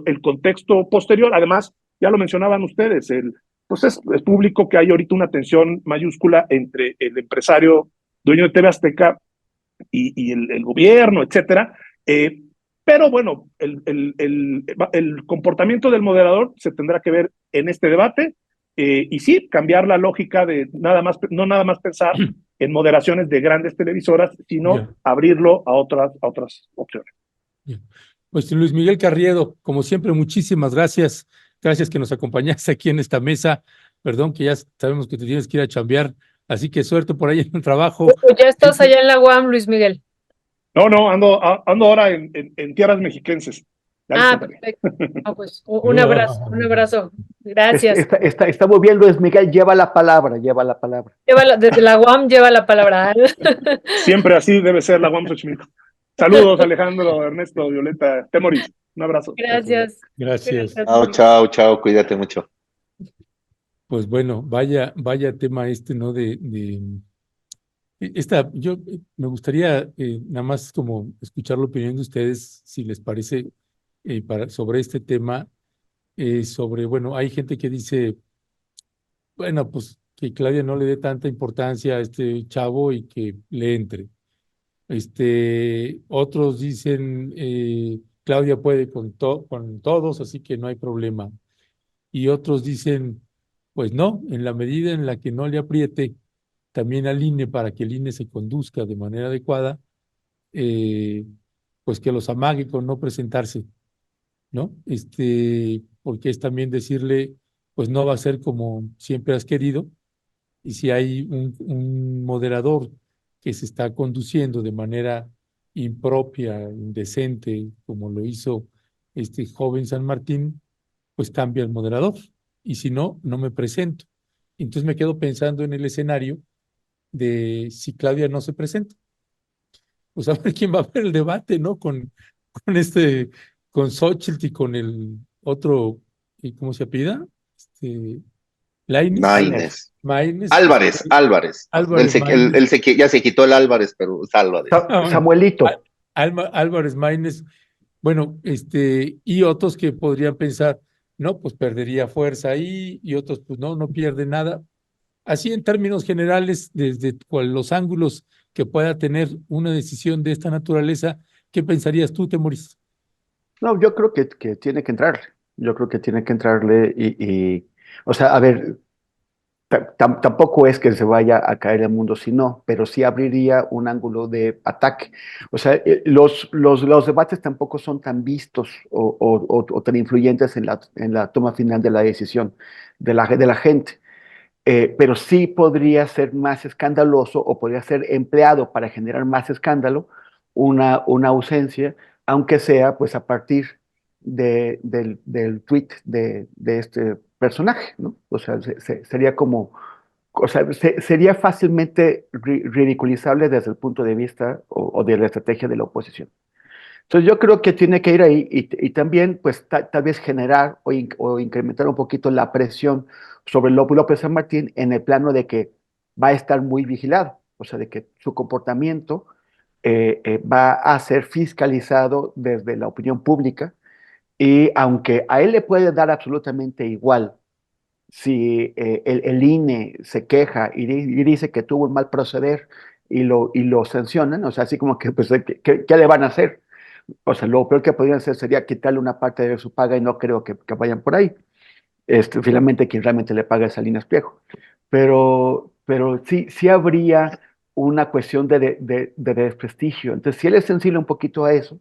el contexto posterior. Además, ya lo mencionaban ustedes, pues es público que hay ahorita una tensión mayúscula entre el empresario dueño de TV Azteca y el gobierno, etcétera. Pero bueno, el comportamiento del moderador se tendrá que ver en este debate, y sí, cambiar la lógica de no nada más pensar en moderaciones de grandes televisoras, sino abrirlo a otras opciones. Pues Luis Miguel Carriedo, como siempre, muchísimas gracias. Gracias que nos acompañaste aquí en esta mesa. Perdón que ya sabemos que te tienes que ir a chambear, así que suerte por ahí en el trabajo. Ya estás allá en la UAM, Luis Miguel. No, ando ahora en tierras mexiquenses. Perfecto. No, pues, un abrazo. Gracias. Estamos viendo, es Miguel, lleva la palabra. Desde la UAM lleva la palabra. Siempre así debe ser la UAM Xochimilco. Saludos, Alejandro, Ernesto, Violeta, Temoris. Un abrazo. Gracias. Chao, cuídate mucho. Pues bueno, vaya tema ¿no? Yo me gustaría nada más como escuchar la opinión de ustedes, si les parece, sobre este tema, bueno, hay gente que dice, bueno, pues que Claudia no le dé tanta importancia a este chavo y que le entre. Otros dicen, Claudia puede con todos, así que no hay problema. Y otros dicen, pues no, en la medida en la que no le apriete también al INE para que el INE se conduzca de manera adecuada, eh, pues que los amague con no presentarse, ¿no? Porque es también decirle, pues no va a ser como siempre has querido, y si hay un moderador que se está conduciendo de manera impropia, indecente, como lo hizo este joven San Martín, pues cambia el moderador. Y si no, no me presento. Entonces me quedo pensando en el escenario de si Claudia no se presenta. Pues a ver quién va a ver el debate, ¿no? Con con Xóchitl y con el otro, ¿y cómo se apellida? Lainez, Maínez. Maínez, Álvarez. Álvarez Maínez. Ya se quitó el Álvarez, pero es Álvarez. Bueno, Samuelito. Álvarez Maínez, bueno, y otros que podrían pensar, no, pues perdería fuerza ahí, y otros, pues no, no pierde nada. Así en términos generales, desde los ángulos que pueda tener una decisión de esta naturaleza, ¿qué pensarías tú, Temoris? No, yo creo que tiene que entrarle. Yo creo que tiene que entrarle o sea, a ver, tampoco es que se vaya a caer el mundo si no, pero sí abriría un ángulo de ataque. O sea, los debates tampoco son tan vistos o tan influyentes en la toma final de la decisión de la gente. Pero sí podría ser más escandaloso o podría ser empleado para generar más escándalo una ausencia, aunque sea pues a partir del tweet de este personaje, ¿no? O sea, sería como, o sea, sería fácilmente ridiculizable desde el punto de vista o de la estrategia de la oposición. Entonces yo creo que tiene que ir ahí y también pues tal vez generar o incrementar un poquito la presión sobre López San Martín en el plano de que va a estar muy vigilado, o sea, de que su comportamiento va a ser fiscalizado desde la opinión pública y aunque a él le puede dar absolutamente igual si el INE se queja y dice que tuvo un mal proceder y lo sancionan, o sea, así como que pues, ¿qué le van a hacer? O sea, lo peor que podrían hacer sería quitarle una parte de su paga y no creo que vayan por ahí. Finalmente, quien realmente le paga es Salinas Pliego. Pero sí habría una cuestión de desprestigio. Entonces, si él es sensible un poquito a eso,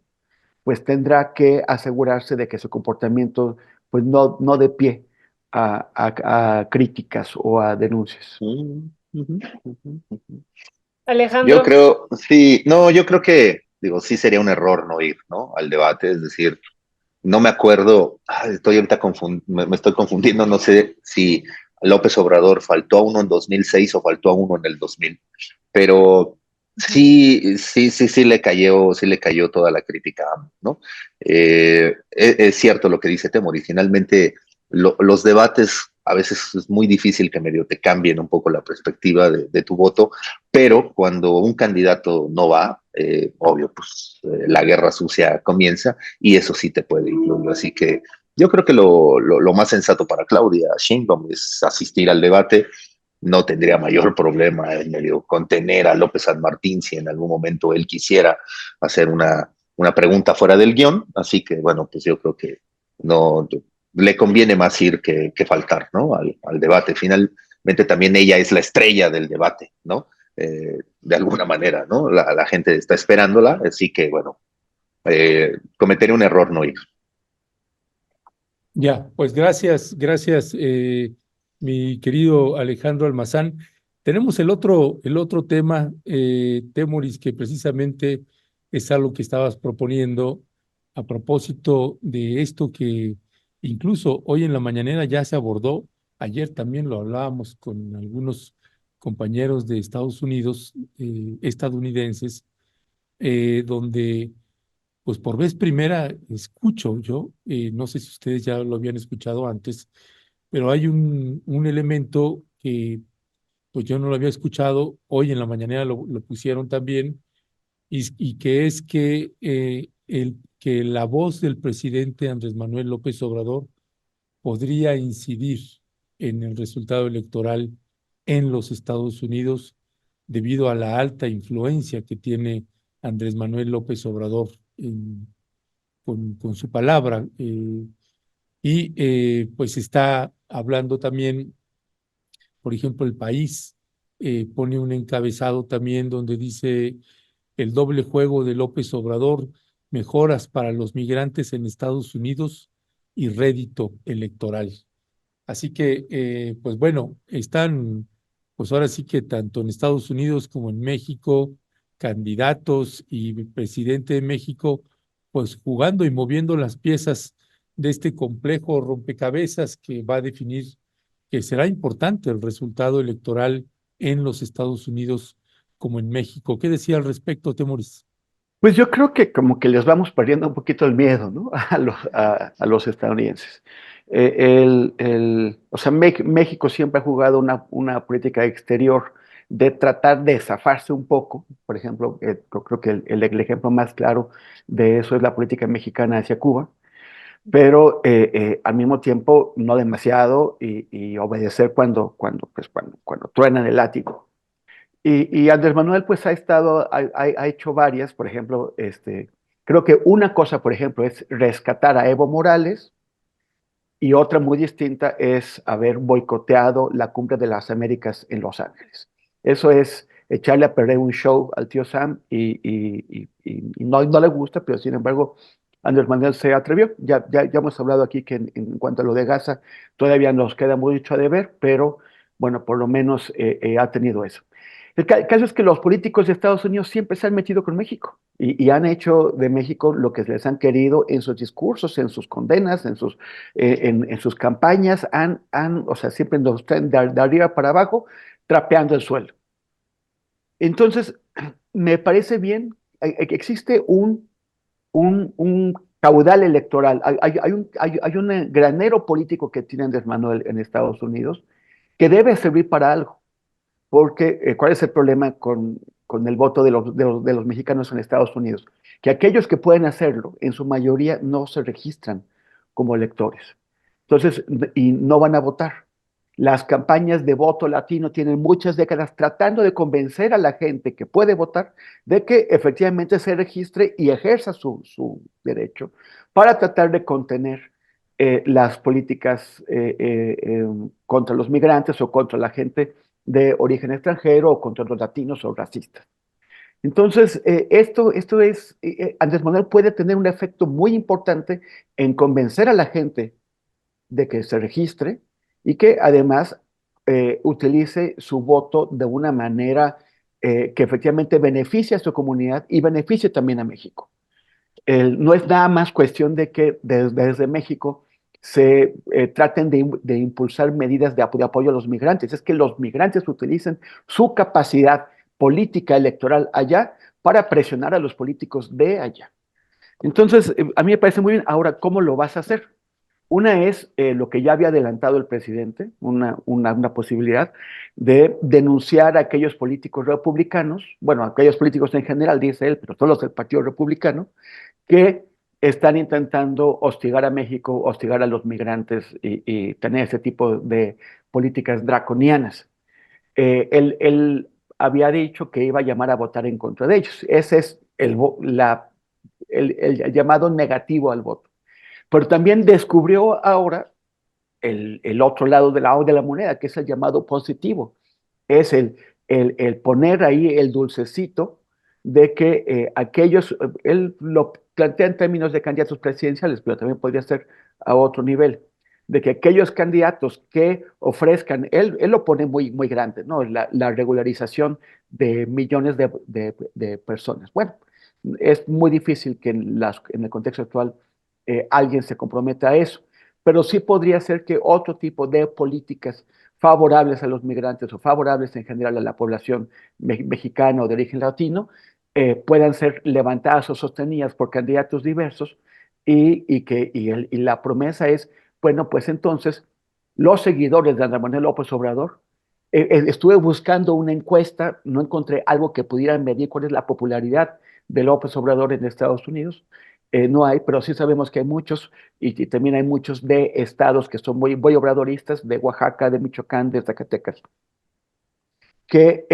pues tendrá que asegurarse de que su comportamiento pues no dé pie a críticas o a denuncias. Yo Alejandro, creo, sí, no, yo creo que, digo, sí sería un error no ir, ¿no? Al debate, es decir, no me acuerdo, estoy ahorita me estoy confundiendo, no sé si López Obrador faltó a uno en 2006 o faltó a uno en el 2000, pero sí le cayó toda la crítica, ¿no? Es cierto lo que dice Temor, y finalmente los debates a veces es muy difícil que medio te cambien un poco la perspectiva de tu voto, pero cuando un candidato no va, obvio, pues la guerra sucia comienza y eso sí te puede influir. Así que yo creo que lo más sensato para Claudia Sheinbaum es asistir al debate. No tendría mayor problema en medio contener a López San Martín si en algún momento él quisiera hacer una pregunta fuera del guión. Así que, bueno, pues yo creo que no le conviene más ir que faltar, ¿no? Al debate. Finalmente también ella es la estrella del debate, ¿no? De alguna manera, ¿no? La gente está esperándola, así que, bueno, cometería un error no ir. Ya, pues gracias, mi querido Alejandro Almazán. Tenemos el otro tema, Temoris, que precisamente es algo que estabas proponiendo a propósito de esto que incluso hoy en la mañanera ya se abordó, ayer también lo hablábamos con algunos compañeros de Estados Unidos, estadounidenses, donde pues por vez primera escucho yo, no sé si ustedes ya lo habían escuchado antes, pero hay un elemento que pues yo no lo había escuchado, hoy en la mañana lo pusieron también, y que es que la voz del presidente Andrés Manuel López Obrador podría incidir en el resultado electoral en los Estados Unidos debido a la alta influencia que tiene Andrés Manuel López Obrador con su palabra. Pues está hablando también, por ejemplo, El País pone un encabezado también donde dice el doble juego de López Obrador, mejoras para los migrantes en Estados Unidos y rédito electoral. Así que, pues bueno, están, pues ahora sí que tanto en Estados Unidos como en México, candidatos y presidente de México, pues jugando y moviendo las piezas de este complejo rompecabezas que va a definir que será importante el resultado electoral en los Estados Unidos como en México. ¿Qué decía al respecto, Temoris? Pues yo creo que como que les vamos perdiendo un poquito el miedo, ¿no? A los estadounidenses. O sea, México siempre ha jugado una política exterior de tratar de zafarse un poco. Por ejemplo, creo que el ejemplo más claro de eso es la política mexicana hacia Cuba, pero al mismo tiempo no demasiado y obedecer cuando truenan el látigo. Y Andrés Manuel pues ha hecho varias, por ejemplo, creo que una cosa, por ejemplo, es rescatar a Evo Morales y otra muy distinta es haber boicoteado la Cumbre de las Américas en Los Ángeles. Eso es echarle a perder un show al tío Sam y no le gusta, pero sin embargo Andrés Manuel se atrevió. Ya hemos hablado aquí que en cuanto a lo de Gaza todavía nos queda mucho a deber, pero bueno, por lo menos ha tenido eso. El caso es que los políticos de Estados Unidos siempre se han metido con México y han hecho de México lo que les han querido en sus discursos, en sus condenas, en sus campañas, o sea, siempre nos están de arriba para abajo, trapeando el suelo. Entonces, me parece bien, que existe un caudal electoral, hay un granero político que tiene Andrés Manuel en Estados Unidos que debe servir para algo. Porque, ¿cuál es el problema con el voto de los mexicanos en Estados Unidos? Que aquellos que pueden hacerlo, en su mayoría, no se registran como electores. Entonces, y no van a votar. Las campañas de voto latino tienen muchas décadas tratando de convencer a la gente que puede votar de que efectivamente se registre y ejerza su derecho para tratar de contener las políticas contra los migrantes o contra la gente de origen extranjero o contra los latinos o racistas. Entonces, Andrés Manuel puede tener un efecto muy importante en convencer a la gente de que se registre y que además utilice su voto de una manera que efectivamente beneficie a su comunidad y beneficie también a México. No es nada más cuestión de que desde México se traten de impulsar medidas de apoyo a los migrantes, es que los migrantes utilicen su capacidad política electoral allá para presionar a los políticos de allá. Entonces, a mí me parece muy bien. Ahora, ¿cómo lo vas a hacer? Una es lo que ya había adelantado el presidente, una posibilidad de denunciar a aquellos políticos republicanos, bueno, a aquellos políticos en general, dice él, pero todos los del Partido Republicano, que están intentando hostigar a México, hostigar a los migrantes y tener ese tipo de políticas draconianas. Él había dicho que iba a llamar a votar en contra de ellos. Ese es el llamado negativo al voto. Pero también descubrió ahora el otro lado de la moneda, que es el llamado positivo. Es el poner ahí el dulcecito de que él lo plantea en términos de candidatos presidenciales, pero también podría ser a otro nivel, de que aquellos candidatos que ofrezcan, él lo pone muy grande, ¿no? La regularización de millones de personas. Bueno, es muy difícil que en el contexto actual alguien se comprometa a eso, pero sí podría ser que otro tipo de políticas favorables a los migrantes o favorables en general a la población mexicana o de origen latino puedan ser levantadas o sostenidas por candidatos diversos y la promesa es, bueno, pues entonces los seguidores de Andrés Manuel López Obrador, estuve buscando una encuesta, no encontré algo que pudiera medir cuál es la popularidad de López Obrador en Estados Unidos. No hay, pero sí sabemos que hay muchos y también hay muchos de estados que son muy obradoristas, de Oaxaca, de Michoacán, de Zacatecas, que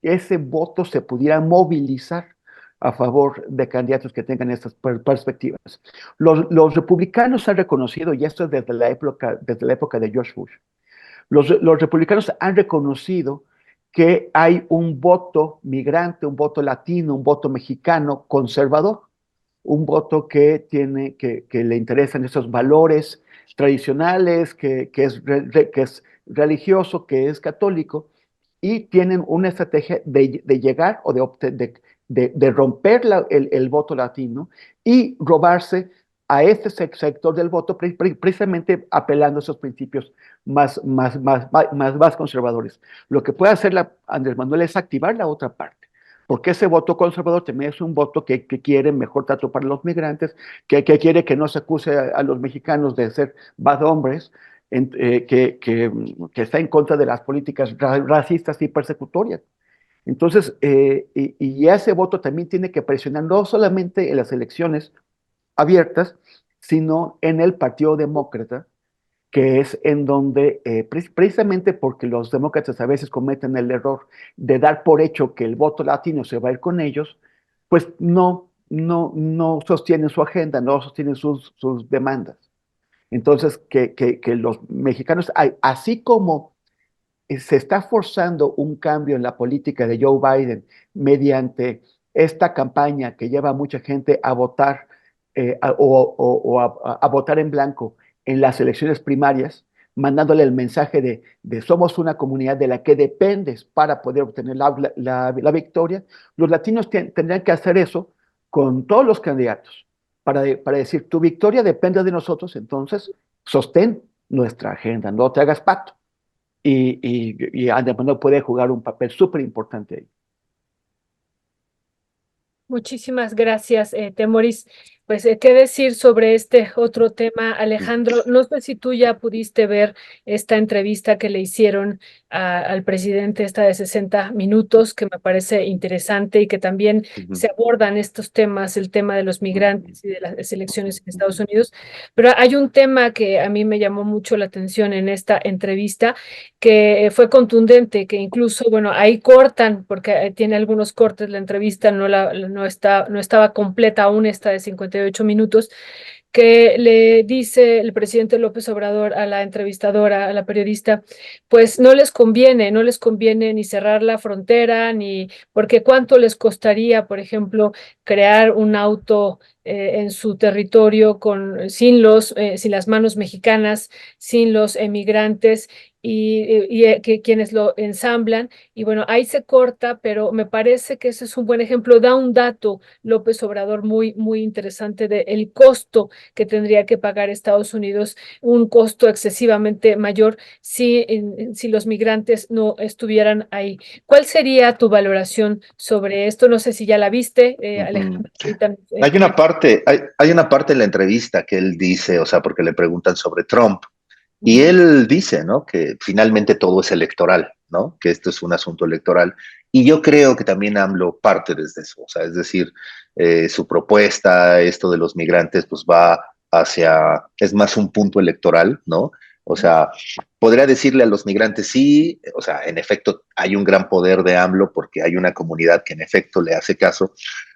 ese voto se pudiera movilizar a favor de candidatos que tengan estas perspectivas. Los republicanos han reconocido, y esto es desde la época de George Bush, los republicanos han reconocido que hay un voto migrante, un voto latino, un voto mexicano conservador, un voto que le interesan esos valores tradicionales, que es religioso, que es católico, y tienen una estrategia de llegar o de romper el voto latino y robarse a este sector del voto, precisamente apelando a esos principios más conservadores. Lo que puede hacer Andrés Manuel es activar la otra parte, porque ese voto conservador también es un voto que quiere mejor trato para los migrantes, que quiere que no se acuse a los mexicanos de ser bad hombres, que está en contra de las políticas racistas y persecutorias. Entonces, y ese voto también tiene que presionar no solamente en las elecciones abiertas, sino en el Partido Demócrata, que es en donde, precisamente porque los demócratas a veces cometen el error de dar por hecho que el voto latino se va a ir con ellos, pues no sostienen su agenda, no sostienen sus demandas. Entonces, que los mexicanos, así como se está forzando un cambio en la política de Joe Biden mediante esta campaña que lleva a mucha gente a votar a votar en blanco en las elecciones primarias, mandándole el mensaje de somos una comunidad de la que dependes para poder obtener la victoria. Los latinos tendrían que hacer eso con todos los candidatos para decir tu victoria depende de nosotros, entonces sostén nuestra agenda, no te hagas pato. Y Andrés Manuel puede jugar un papel súper importante ahí. Muchísimas gracias, Temoris. Pues, ¿qué decir sobre este otro tema, Alejandro? No sé si tú ya pudiste ver esta entrevista que le hicieron al presidente, esta de 60 minutos, que me parece interesante y que también se abordan estos temas, el tema de los migrantes y de las elecciones en Estados Unidos. Pero hay un tema que a mí me llamó mucho la atención en esta entrevista, que fue contundente, que incluso, bueno, ahí cortan, porque tiene algunos cortes la entrevista, no estaba completa aún esta de 58 minutos, que le dice el presidente López Obrador a la entrevistadora, a la periodista, pues no les conviene ni cerrar la frontera, ni porque cuánto les costaría, por ejemplo, crear un auto en su territorio sin las manos mexicanas, sin los emigrantes que quienes lo ensamblan. Y bueno, ahí se corta, pero me parece que ese es un buen ejemplo. Da un dato López Obrador muy, muy interesante del costo que tendría que pagar Estados Unidos, un costo excesivamente mayor si los migrantes no estuvieran ahí. ¿Cuál sería tu valoración sobre esto? No sé si ya la viste, Alejandro. Hay una parte en la entrevista que él dice, o sea, porque le preguntan sobre Trump, y él dice, ¿no? Que finalmente todo es electoral, ¿no? Que esto es un asunto electoral. Y yo creo que también AMLO parte desde eso, o sea, es decir, su propuesta, esto de los migrantes, pues va es más un punto electoral, ¿no? O sea, podría decirle a los migrantes, sí, o sea, en efecto hay un gran poder de AMLO porque hay una comunidad que en efecto le hace caso,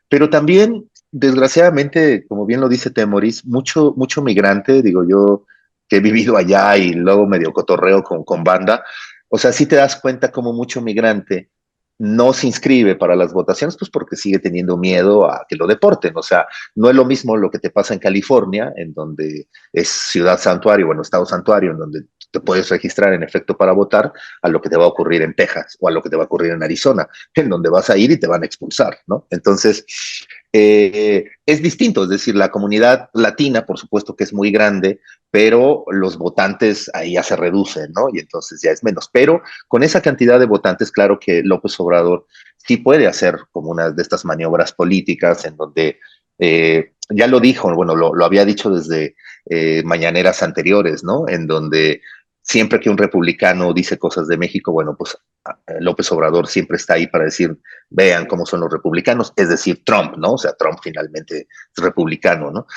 pero también, desgraciadamente, como bien lo dice Temoris, mucho migrante, digo yo, que he vivido allá y luego medio cotorreo con banda, o sea, sí te das cuenta como mucho migrante no se inscribe para las votaciones, pues porque sigue teniendo miedo a que lo deporten. O sea, no es lo mismo lo que te pasa en California, en donde es ciudad santuario, bueno, estado santuario, en donde te puedes registrar en efecto para votar, a lo que te va a ocurrir en Texas o a lo que te va a ocurrir en Arizona, en donde vas a ir y te van a expulsar, ¿no? Entonces, es distinto, es decir, la comunidad latina, por supuesto que es muy grande, pero los votantes ahí ya se reducen, ¿no? Y entonces ya es menos. Pero con esa cantidad de votantes, claro que López Obrador sí puede hacer como una de estas maniobras políticas en donde, ya lo dijo, bueno, lo había dicho desde mañaneras anteriores, ¿no? En donde siempre que un republicano dice cosas de México, bueno, pues López Obrador siempre está ahí para decir, vean cómo son los republicanos, es decir, Trump, ¿no? O sea, Trump finalmente es republicano, ¿no?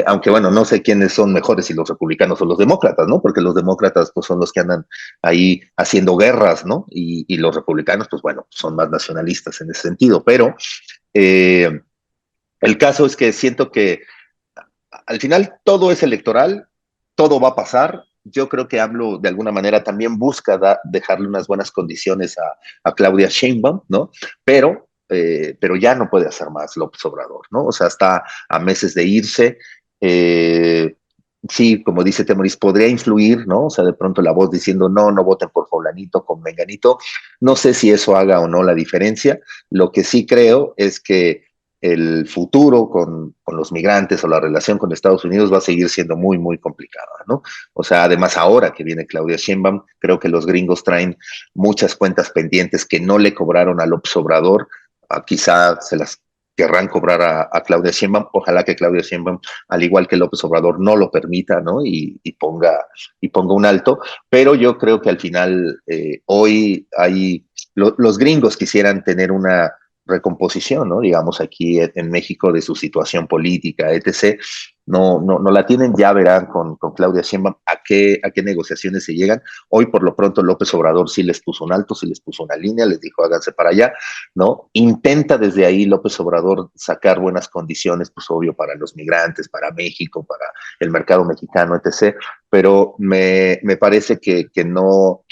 Aunque bueno, no sé quiénes son mejores, si los republicanos o los demócratas, ¿no? Porque los demócratas pues son los que andan ahí haciendo guerras, ¿no? Y los republicanos pues bueno, son más nacionalistas en ese sentido, pero El caso es que siento que al final todo es electoral, todo va a pasar. Yo creo que AMLO de alguna manera también busca dejarle unas buenas condiciones a Claudia Sheinbaum, ¿no? Pero ya no puede hacer más López Obrador, ¿no? O sea, está a meses de irse. Sí, como dice Temoris, podría influir, ¿no? O sea, de pronto la voz diciendo, no, no voten por fulanito, con menganito. No sé si eso haga o no la diferencia. Lo que sí creo es que el futuro con los migrantes o la relación con Estados Unidos va a seguir siendo muy, muy complicada, ¿no? O sea, además ahora que viene Claudia Sheinbaum, creo que los gringos traen muchas cuentas pendientes que no le cobraron a López Obrador, quizá se las querrán cobrar a Claudia Sheinbaum. Ojalá que Claudia Sheinbaum, al igual que López Obrador, no lo permita, ¿no? Y ponga un alto. Pero yo creo que al final hoy los gringos quisieran tener una recomposición, ¿no? Digamos aquí en México de su situación política, etc. No la tienen, ya verán con Claudia Sheinbaum a qué negociaciones se llegan. Hoy por lo pronto López Obrador sí les puso un alto, sí les puso una línea, les dijo háganse para allá, ¿no? Intenta desde ahí López Obrador sacar buenas condiciones, pues obvio, para los migrantes, para México, para el mercado mexicano, etc. Pero me parece que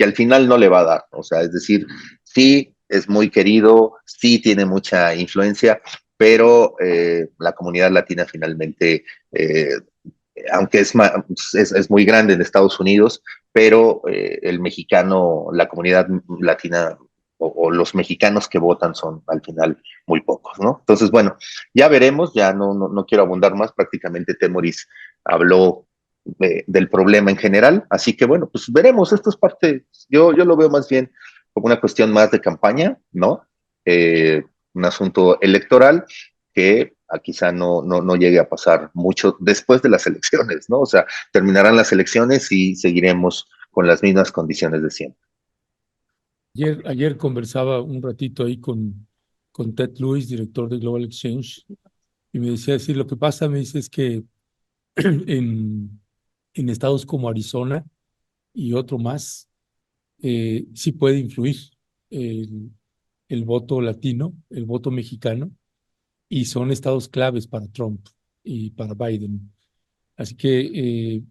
al final no le va a dar, o sea, es decir, sí es muy querido, sí tiene mucha influencia, pero la comunidad latina finalmente, aunque es muy grande en Estados Unidos, pero el mexicano, la comunidad latina o los mexicanos que votan son al final muy pocos, ¿no? Entonces, bueno, ya veremos, ya no quiero abundar más, prácticamente Temoris habló del problema en general, así que bueno, pues veremos, esto es parte, yo lo veo más bien como una cuestión más de campaña, ¿no? Un asunto electoral que quizá no llegue a pasar mucho después de las elecciones, ¿no? O sea, terminarán las elecciones y seguiremos con las mismas condiciones de siempre. Ayer conversaba un ratito ahí con Ted Lewis, director de Global Exchange, y me decía, sí, lo que pasa, me dice, es que en estados como Arizona y otro más, sí puede influir el voto latino, el voto mexicano, y son estados claves para Trump y para Biden. Así que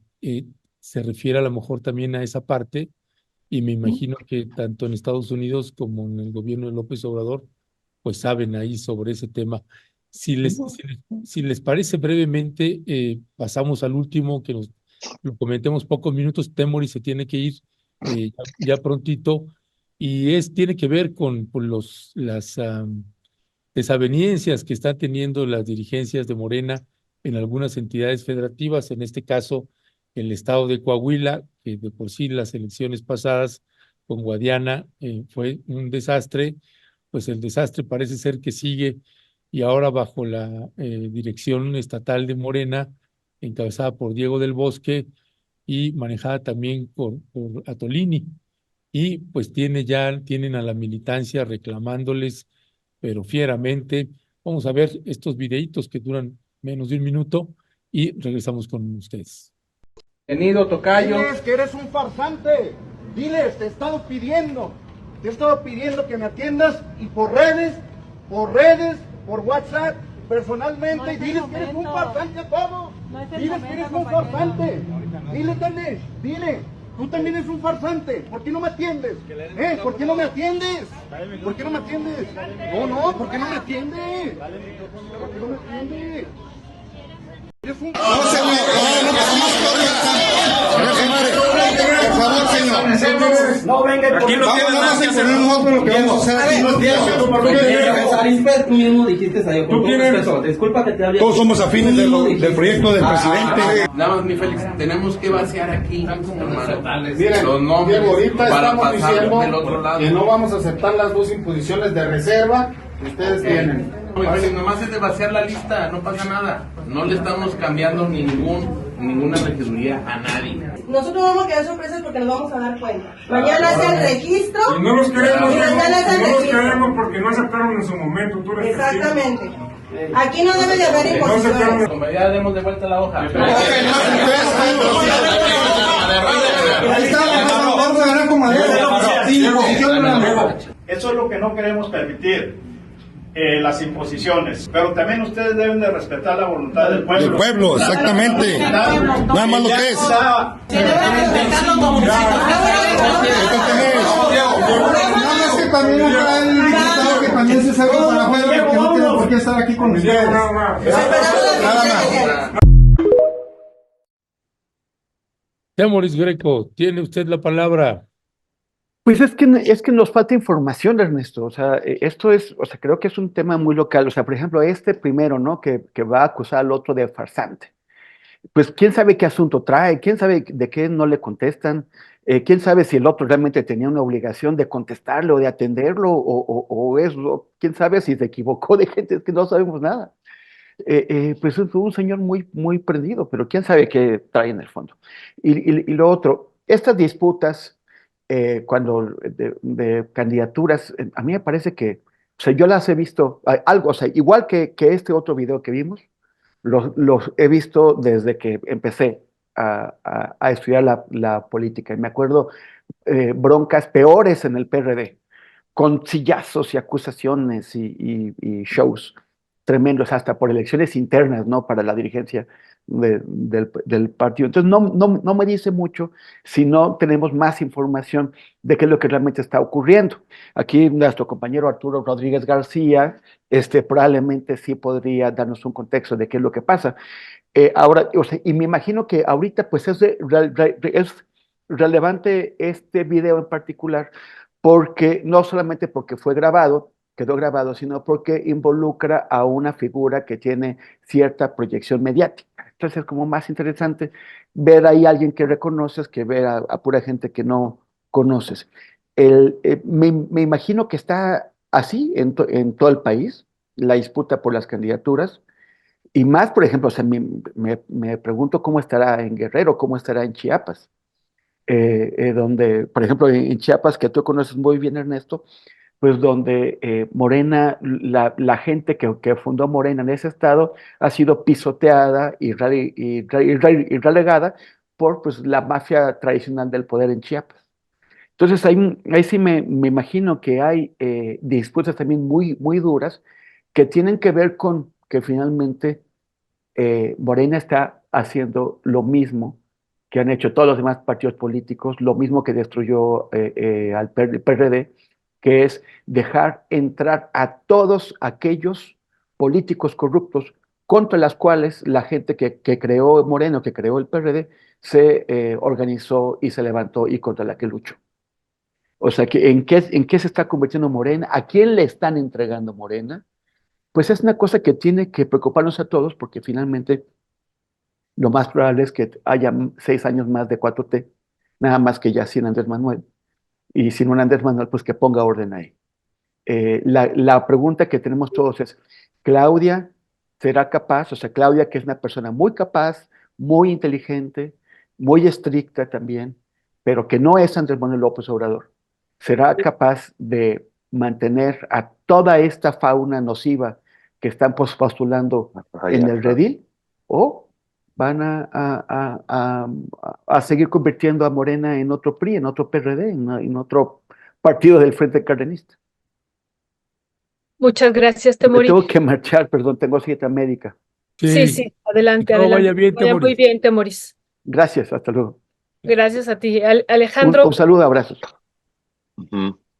se refiere a lo mejor también a esa parte, y me imagino que tanto en Estados Unidos como en el gobierno de López Obrador, pues saben ahí sobre ese tema. Si les parece brevemente, pasamos al último, que lo comentemos pocos minutos. Temoris se tiene que ir ya prontito, y tiene que ver con las desavenencias que están teniendo las dirigencias de Morena en algunas entidades federativas, en este caso el estado de Coahuila, que de por sí las elecciones pasadas con Guadiana fue un desastre. Pues el desastre parece ser que sigue, y ahora bajo la dirección estatal de Morena, encabezada por Diego del Bosque y manejada también por Atolini. Y pues tienen a la militancia reclamándoles, pero fieramente. Vamos a ver estos videitos que duran menos de un minuto y regresamos con ustedes. Bienvenido, tocayo. Diles que eres un farsante. Diles, te he estado pidiendo que me atiendas, y por redes, por WhatsApp, personalmente, no, y diles que eres un farsante a todos. No, diles que eres un farsante. Dile, Tane, dile. Tú también eres un farsante. ¿Por qué no me atiendes? ¿Por qué no me atiendes? ¿Por qué no me atiendes? No, ¿por qué no me atiendes? ¿Por qué no me atiendes? Eres un... No, señor, por favor, señor. No venga, aquí no tiene nada que hacer. Lo que vamos a hacer aquí no tiene. Tú mismo dijiste ahí, con todo respeto. Disculpa que te hable. Todos somos afines del proyecto del presidente. Nada más, mi Félix, tenemos que vaciar aquí, miren, los nombres ahorita para estamos pasar diciendo del otro lado. que no vamos a aceptar las dos imposiciones de reserva que ustedes tienen. Mi Félix, nomás es de vaciar la lista, no pasa nada. No le estamos cambiando ninguna regiduría a nadie. Nosotros vamos a quedar sorpresas porque nos vamos a dar cuenta. Mañana es el registro. Y no los queremos, y mañana es el registro. Porque no aceptaron en su momento. Exactamente. Aquí no debe de haber imposiciones. Ya demos de vuelta la hoja. Vamos a ganar con madera. Eso es lo que no queremos permitir. las imposiciones, pero también ustedes deben de respetar la voluntad del pueblo. Del pueblo, exactamente. Nada más lo que es. También acá el diputado que también se sabe para afuera, porque no tiene por qué estar aquí con ustedes. Nada más. Temoris Greco, tiene usted la palabra. Pues es que nos falta información, Ernesto. O sea, esto es, o sea, creo que es un tema muy local. O sea, por ejemplo, este primero, ¿no? Que va a acusar al otro de farsante. Pues quién sabe qué asunto trae, quién sabe de qué no le contestan, quién sabe si el otro realmente tenía una obligación de contestarle o de atenderlo, o eso, quién sabe si se equivocó de gente, es que no sabemos nada. Pues es un señor muy, muy prendido, pero quién sabe qué trae en el fondo. Y lo otro, estas disputas, cuando de candidaturas, a mí me parece que, o sea, yo las he visto, algo, o sea, igual que este otro video que vimos, los he visto desde que empecé a estudiar la política. Y me acuerdo broncas peores en el PRD, con sillazos y acusaciones y shows tremendos, hasta por elecciones internas, ¿no? Para la dirigencia del partido. Entonces, no me dice mucho si no tenemos más información de qué es lo que realmente está ocurriendo. Aquí nuestro compañero Arturo Rodríguez García, probablemente sí podría darnos un contexto de qué es lo que pasa. Ahora, o sea, y me imagino que ahorita pues es relevante este video en particular, porque no solamente porque quedó grabado, sino porque involucra a una figura que tiene cierta proyección mediática. Entonces es como más interesante ver ahí a alguien que reconoces que ver a pura gente que no conoces. Me imagino que está así en todo el país, la disputa por las candidaturas. Y más, por ejemplo, o sea, me pregunto cómo estará en Guerrero, cómo estará en Chiapas, donde, por ejemplo, en Chiapas, que tú conoces muy bien, Ernesto, pues donde Morena, la gente que fundó Morena en ese estado, ha sido pisoteada y relegada por pues, la mafia tradicional del poder en Chiapas. Entonces ahí sí me imagino que hay disputas también muy, muy duras que tienen que ver con que finalmente Morena está haciendo lo mismo que han hecho todos los demás partidos políticos, lo mismo que destruyó al PRD, que es dejar entrar a todos aquellos políticos corruptos contra las cuales la gente que creó Moreno, que creó el PRD, se organizó y se levantó y contra la que luchó. O sea, ¿en qué se está convirtiendo Morena? ¿A quién le están entregando Morena? Pues es una cosa que tiene que preocuparnos a todos, porque finalmente lo más probable es que haya 6 años más de 4T, nada más que ya sin Andrés Manuel. Y sin un Andrés Manuel, pues que ponga orden ahí. La pregunta que tenemos todos es, ¿Claudia será capaz? O sea, Claudia, que es una persona muy capaz, muy inteligente, muy estricta también, pero que no es Andrés Manuel López Obrador, ¿será capaz de mantener a toda esta fauna nociva que están postulando en el redil? ¿O van a seguir convirtiendo a Morena en otro PRI, en otro PRD, en otro partido del Frente Cardenista? Muchas gracias, Me Temoris. tengo que marchar, perdón, tengo cita médica. Sí, adelante, Que todo adelante. vaya bien, Vaya muy Temoris. bien, Temoris. Gracias, hasta luego. Gracias a ti. Alejandro, Un saludo, abrazos.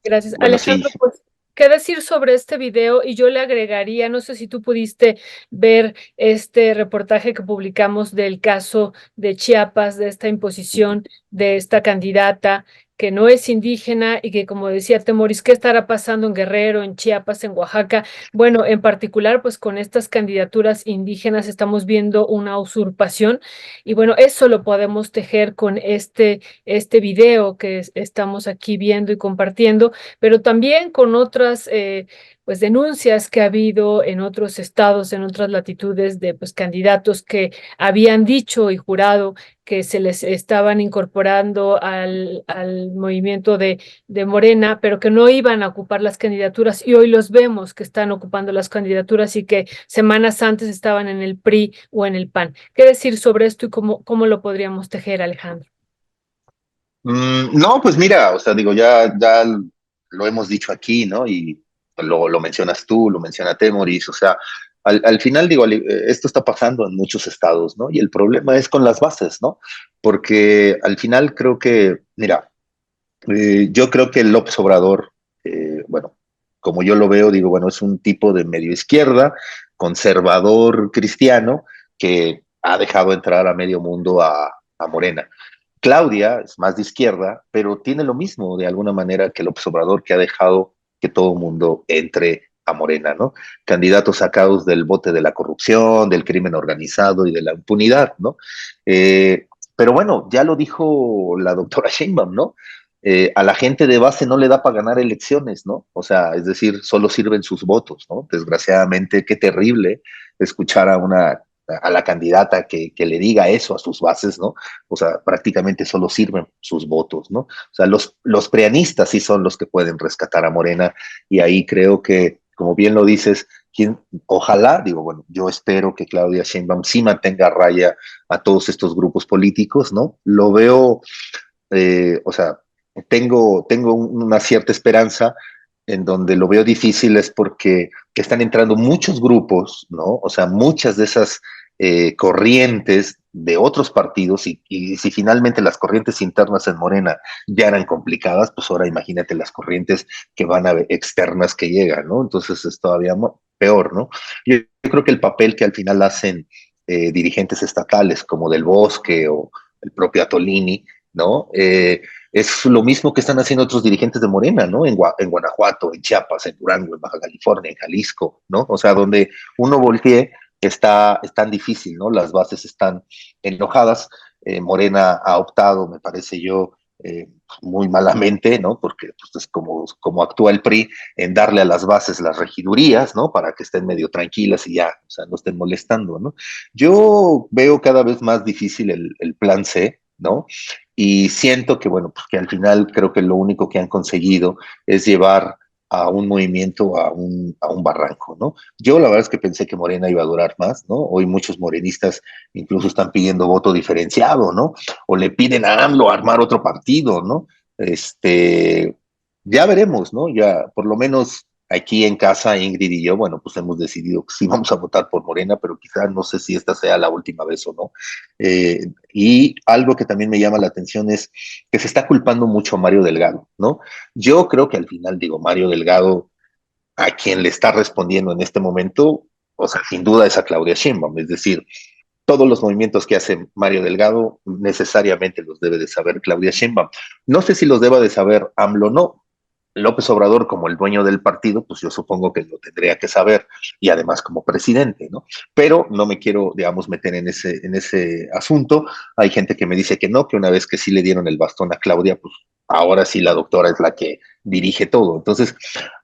gracias. Bueno, Alejandro, sí. pues, ¿qué decir sobre este video? Y yo le agregaría, no sé si tú pudiste ver este reportaje que publicamos del caso de Chiapas, de esta imposición de esta candidata que no es indígena y que, como decía Temoris, ¿qué estará pasando en Guerrero, en Chiapas, en Oaxaca? Bueno, en particular, pues con estas candidaturas indígenas estamos viendo una usurpación y bueno, eso lo podemos tejer con este video que estamos aquí viendo y compartiendo, pero también con otras pues denuncias que ha habido en otros estados, en otras latitudes de pues candidatos que habían dicho y jurado que se les estaban incorporando al movimiento de Morena, pero que no iban a ocupar las candidaturas y hoy los vemos que están ocupando las candidaturas y que semanas antes estaban en el PRI o en el PAN. ¿Qué decir sobre esto y cómo lo podríamos tejer, Alejandro? No, pues mira, o sea, digo, ya lo hemos dicho aquí, ¿no? Y lo mencionas tú, lo menciona Temoris, o sea, al final digo, esto está pasando en muchos estados, ¿no? Y el problema es con las bases, ¿no? Porque al final creo que, mira, yo creo que López Obrador, bueno, como yo lo veo, digo, bueno, es un tipo de medio izquierda, conservador cristiano, que ha dejado entrar a medio mundo a Morena. Claudia es más de izquierda, pero tiene lo mismo de alguna manera que López Obrador, que ha dejado que todo el mundo entre a Morena, ¿no? Candidatos sacados del bote de la corrupción, del crimen organizado y de la impunidad, ¿no? Pero bueno, ya lo dijo la doctora Sheinbaum, ¿no? A la gente de base no le da para ganar elecciones, ¿no? O sea, es decir, solo sirven sus votos, ¿no? Desgraciadamente, qué terrible escuchar a la candidata que le diga eso a sus bases, ¿no? O sea, prácticamente solo sirven sus votos, ¿no? O sea, los preanistas sí son los que pueden rescatar a Morena, y ahí creo que, como bien lo dices, ojalá, digo, bueno, yo espero que Claudia Sheinbaum sí mantenga a raya a todos estos grupos políticos, ¿no? Lo veo, o sea, tengo una cierta esperanza. En donde lo veo difícil es porque están entrando muchos grupos, ¿no? O sea, muchas de esas corrientes de otros partidos, y si finalmente las corrientes internas en Morena ya eran complicadas, pues ahora imagínate las corrientes que van a externas que llegan, ¿no? Entonces es todavía peor, ¿no? Yo creo que el papel que al final hacen dirigentes estatales como Del Bosque o el propio Atolini, ¿no? Es lo mismo que están haciendo otros dirigentes de Morena, ¿no? En Guanajuato, en Chiapas, en Durango, en Baja California, en Jalisco, ¿no? O sea, donde uno voltee es tan difícil, ¿no? Las bases están enojadas. Morena ha optado, me parece yo, muy malamente, ¿no? Porque pues, es como actúa el PRI en darle a las bases las regidurías, ¿no? Para que estén medio tranquilas y ya, o sea, no estén molestando, ¿no? Yo veo cada vez más difícil el plan C, ¿no? Y siento que, bueno, pues que al final creo que lo único que han conseguido es llevar a un movimiento a un barranco, ¿no? Yo la verdad es que pensé que Morena iba a durar más, ¿no? Hoy muchos morenistas incluso están pidiendo voto diferenciado, ¿no? O le piden a AMLO armar otro partido, ¿no? Ya veremos, ¿no? Ya por lo menos aquí en casa, Ingrid y yo, bueno, pues hemos decidido que sí vamos a votar por Morena, pero quizás no sé si esta sea la última vez o no. Y algo que también me llama la atención es que se está culpando mucho a Mario Delgado, ¿no? Yo creo que al final, digo, Mario Delgado, a quien le está respondiendo en este momento, o sea, sin duda es a Claudia Sheinbaum, es decir, todos los movimientos que hace Mario Delgado necesariamente los debe de saber Claudia Sheinbaum. No sé si los deba de saber AMLO o no. López Obrador, como el dueño del partido, pues yo supongo que lo tendría que saber, y además como presidente, ¿no? Pero no me quiero, digamos, meter en ese asunto. Hay gente que me dice que no, que una vez que sí le dieron el bastón a Claudia, pues ahora sí la doctora es la que dirige todo. Entonces,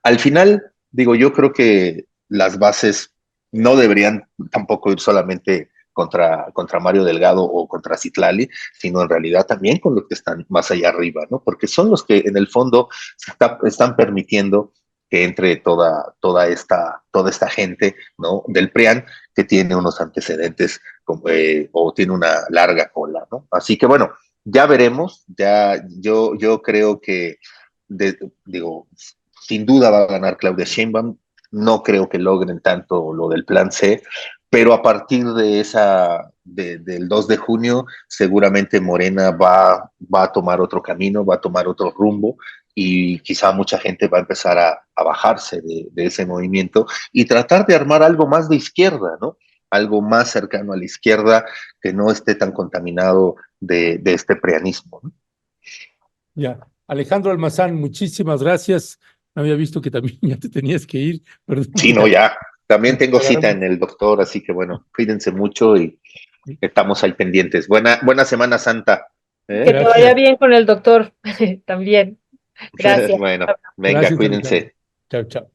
al final, digo, yo creo que las bases no deberían tampoco ir solamente contra Mario Delgado o contra Citlali, sino en realidad también con los que están más allá arriba, ¿no? Porque son los que en el fondo están permitiendo que entre toda esta gente, ¿no? Del PRIAN, que tiene unos antecedentes o tiene una larga cola, ¿no? Así que bueno, ya veremos. Yo creo que digo, sin duda va a ganar Claudia Sheinbaum. No creo que logren tanto lo del plan C, pero a partir de del 2 de junio, seguramente Morena va a tomar otro camino, va a tomar otro rumbo, y quizá mucha gente va a empezar a bajarse de ese movimiento y tratar de armar algo más de izquierda, ¿no? Algo más cercano a la izquierda, que no esté tan contaminado de este preanismo, ¿no? Ya. Alejandro Almazán, muchísimas gracias. No había visto que también ya te tenías que ir. Perdón. Sí, no, ya. También tengo cita en el doctor, así que bueno, cuídense mucho y estamos ahí pendientes. Buena Semana Santa. Que te vaya bien con el doctor también. Gracias. Bueno, venga, Gracias, cuídense. Chao, chao.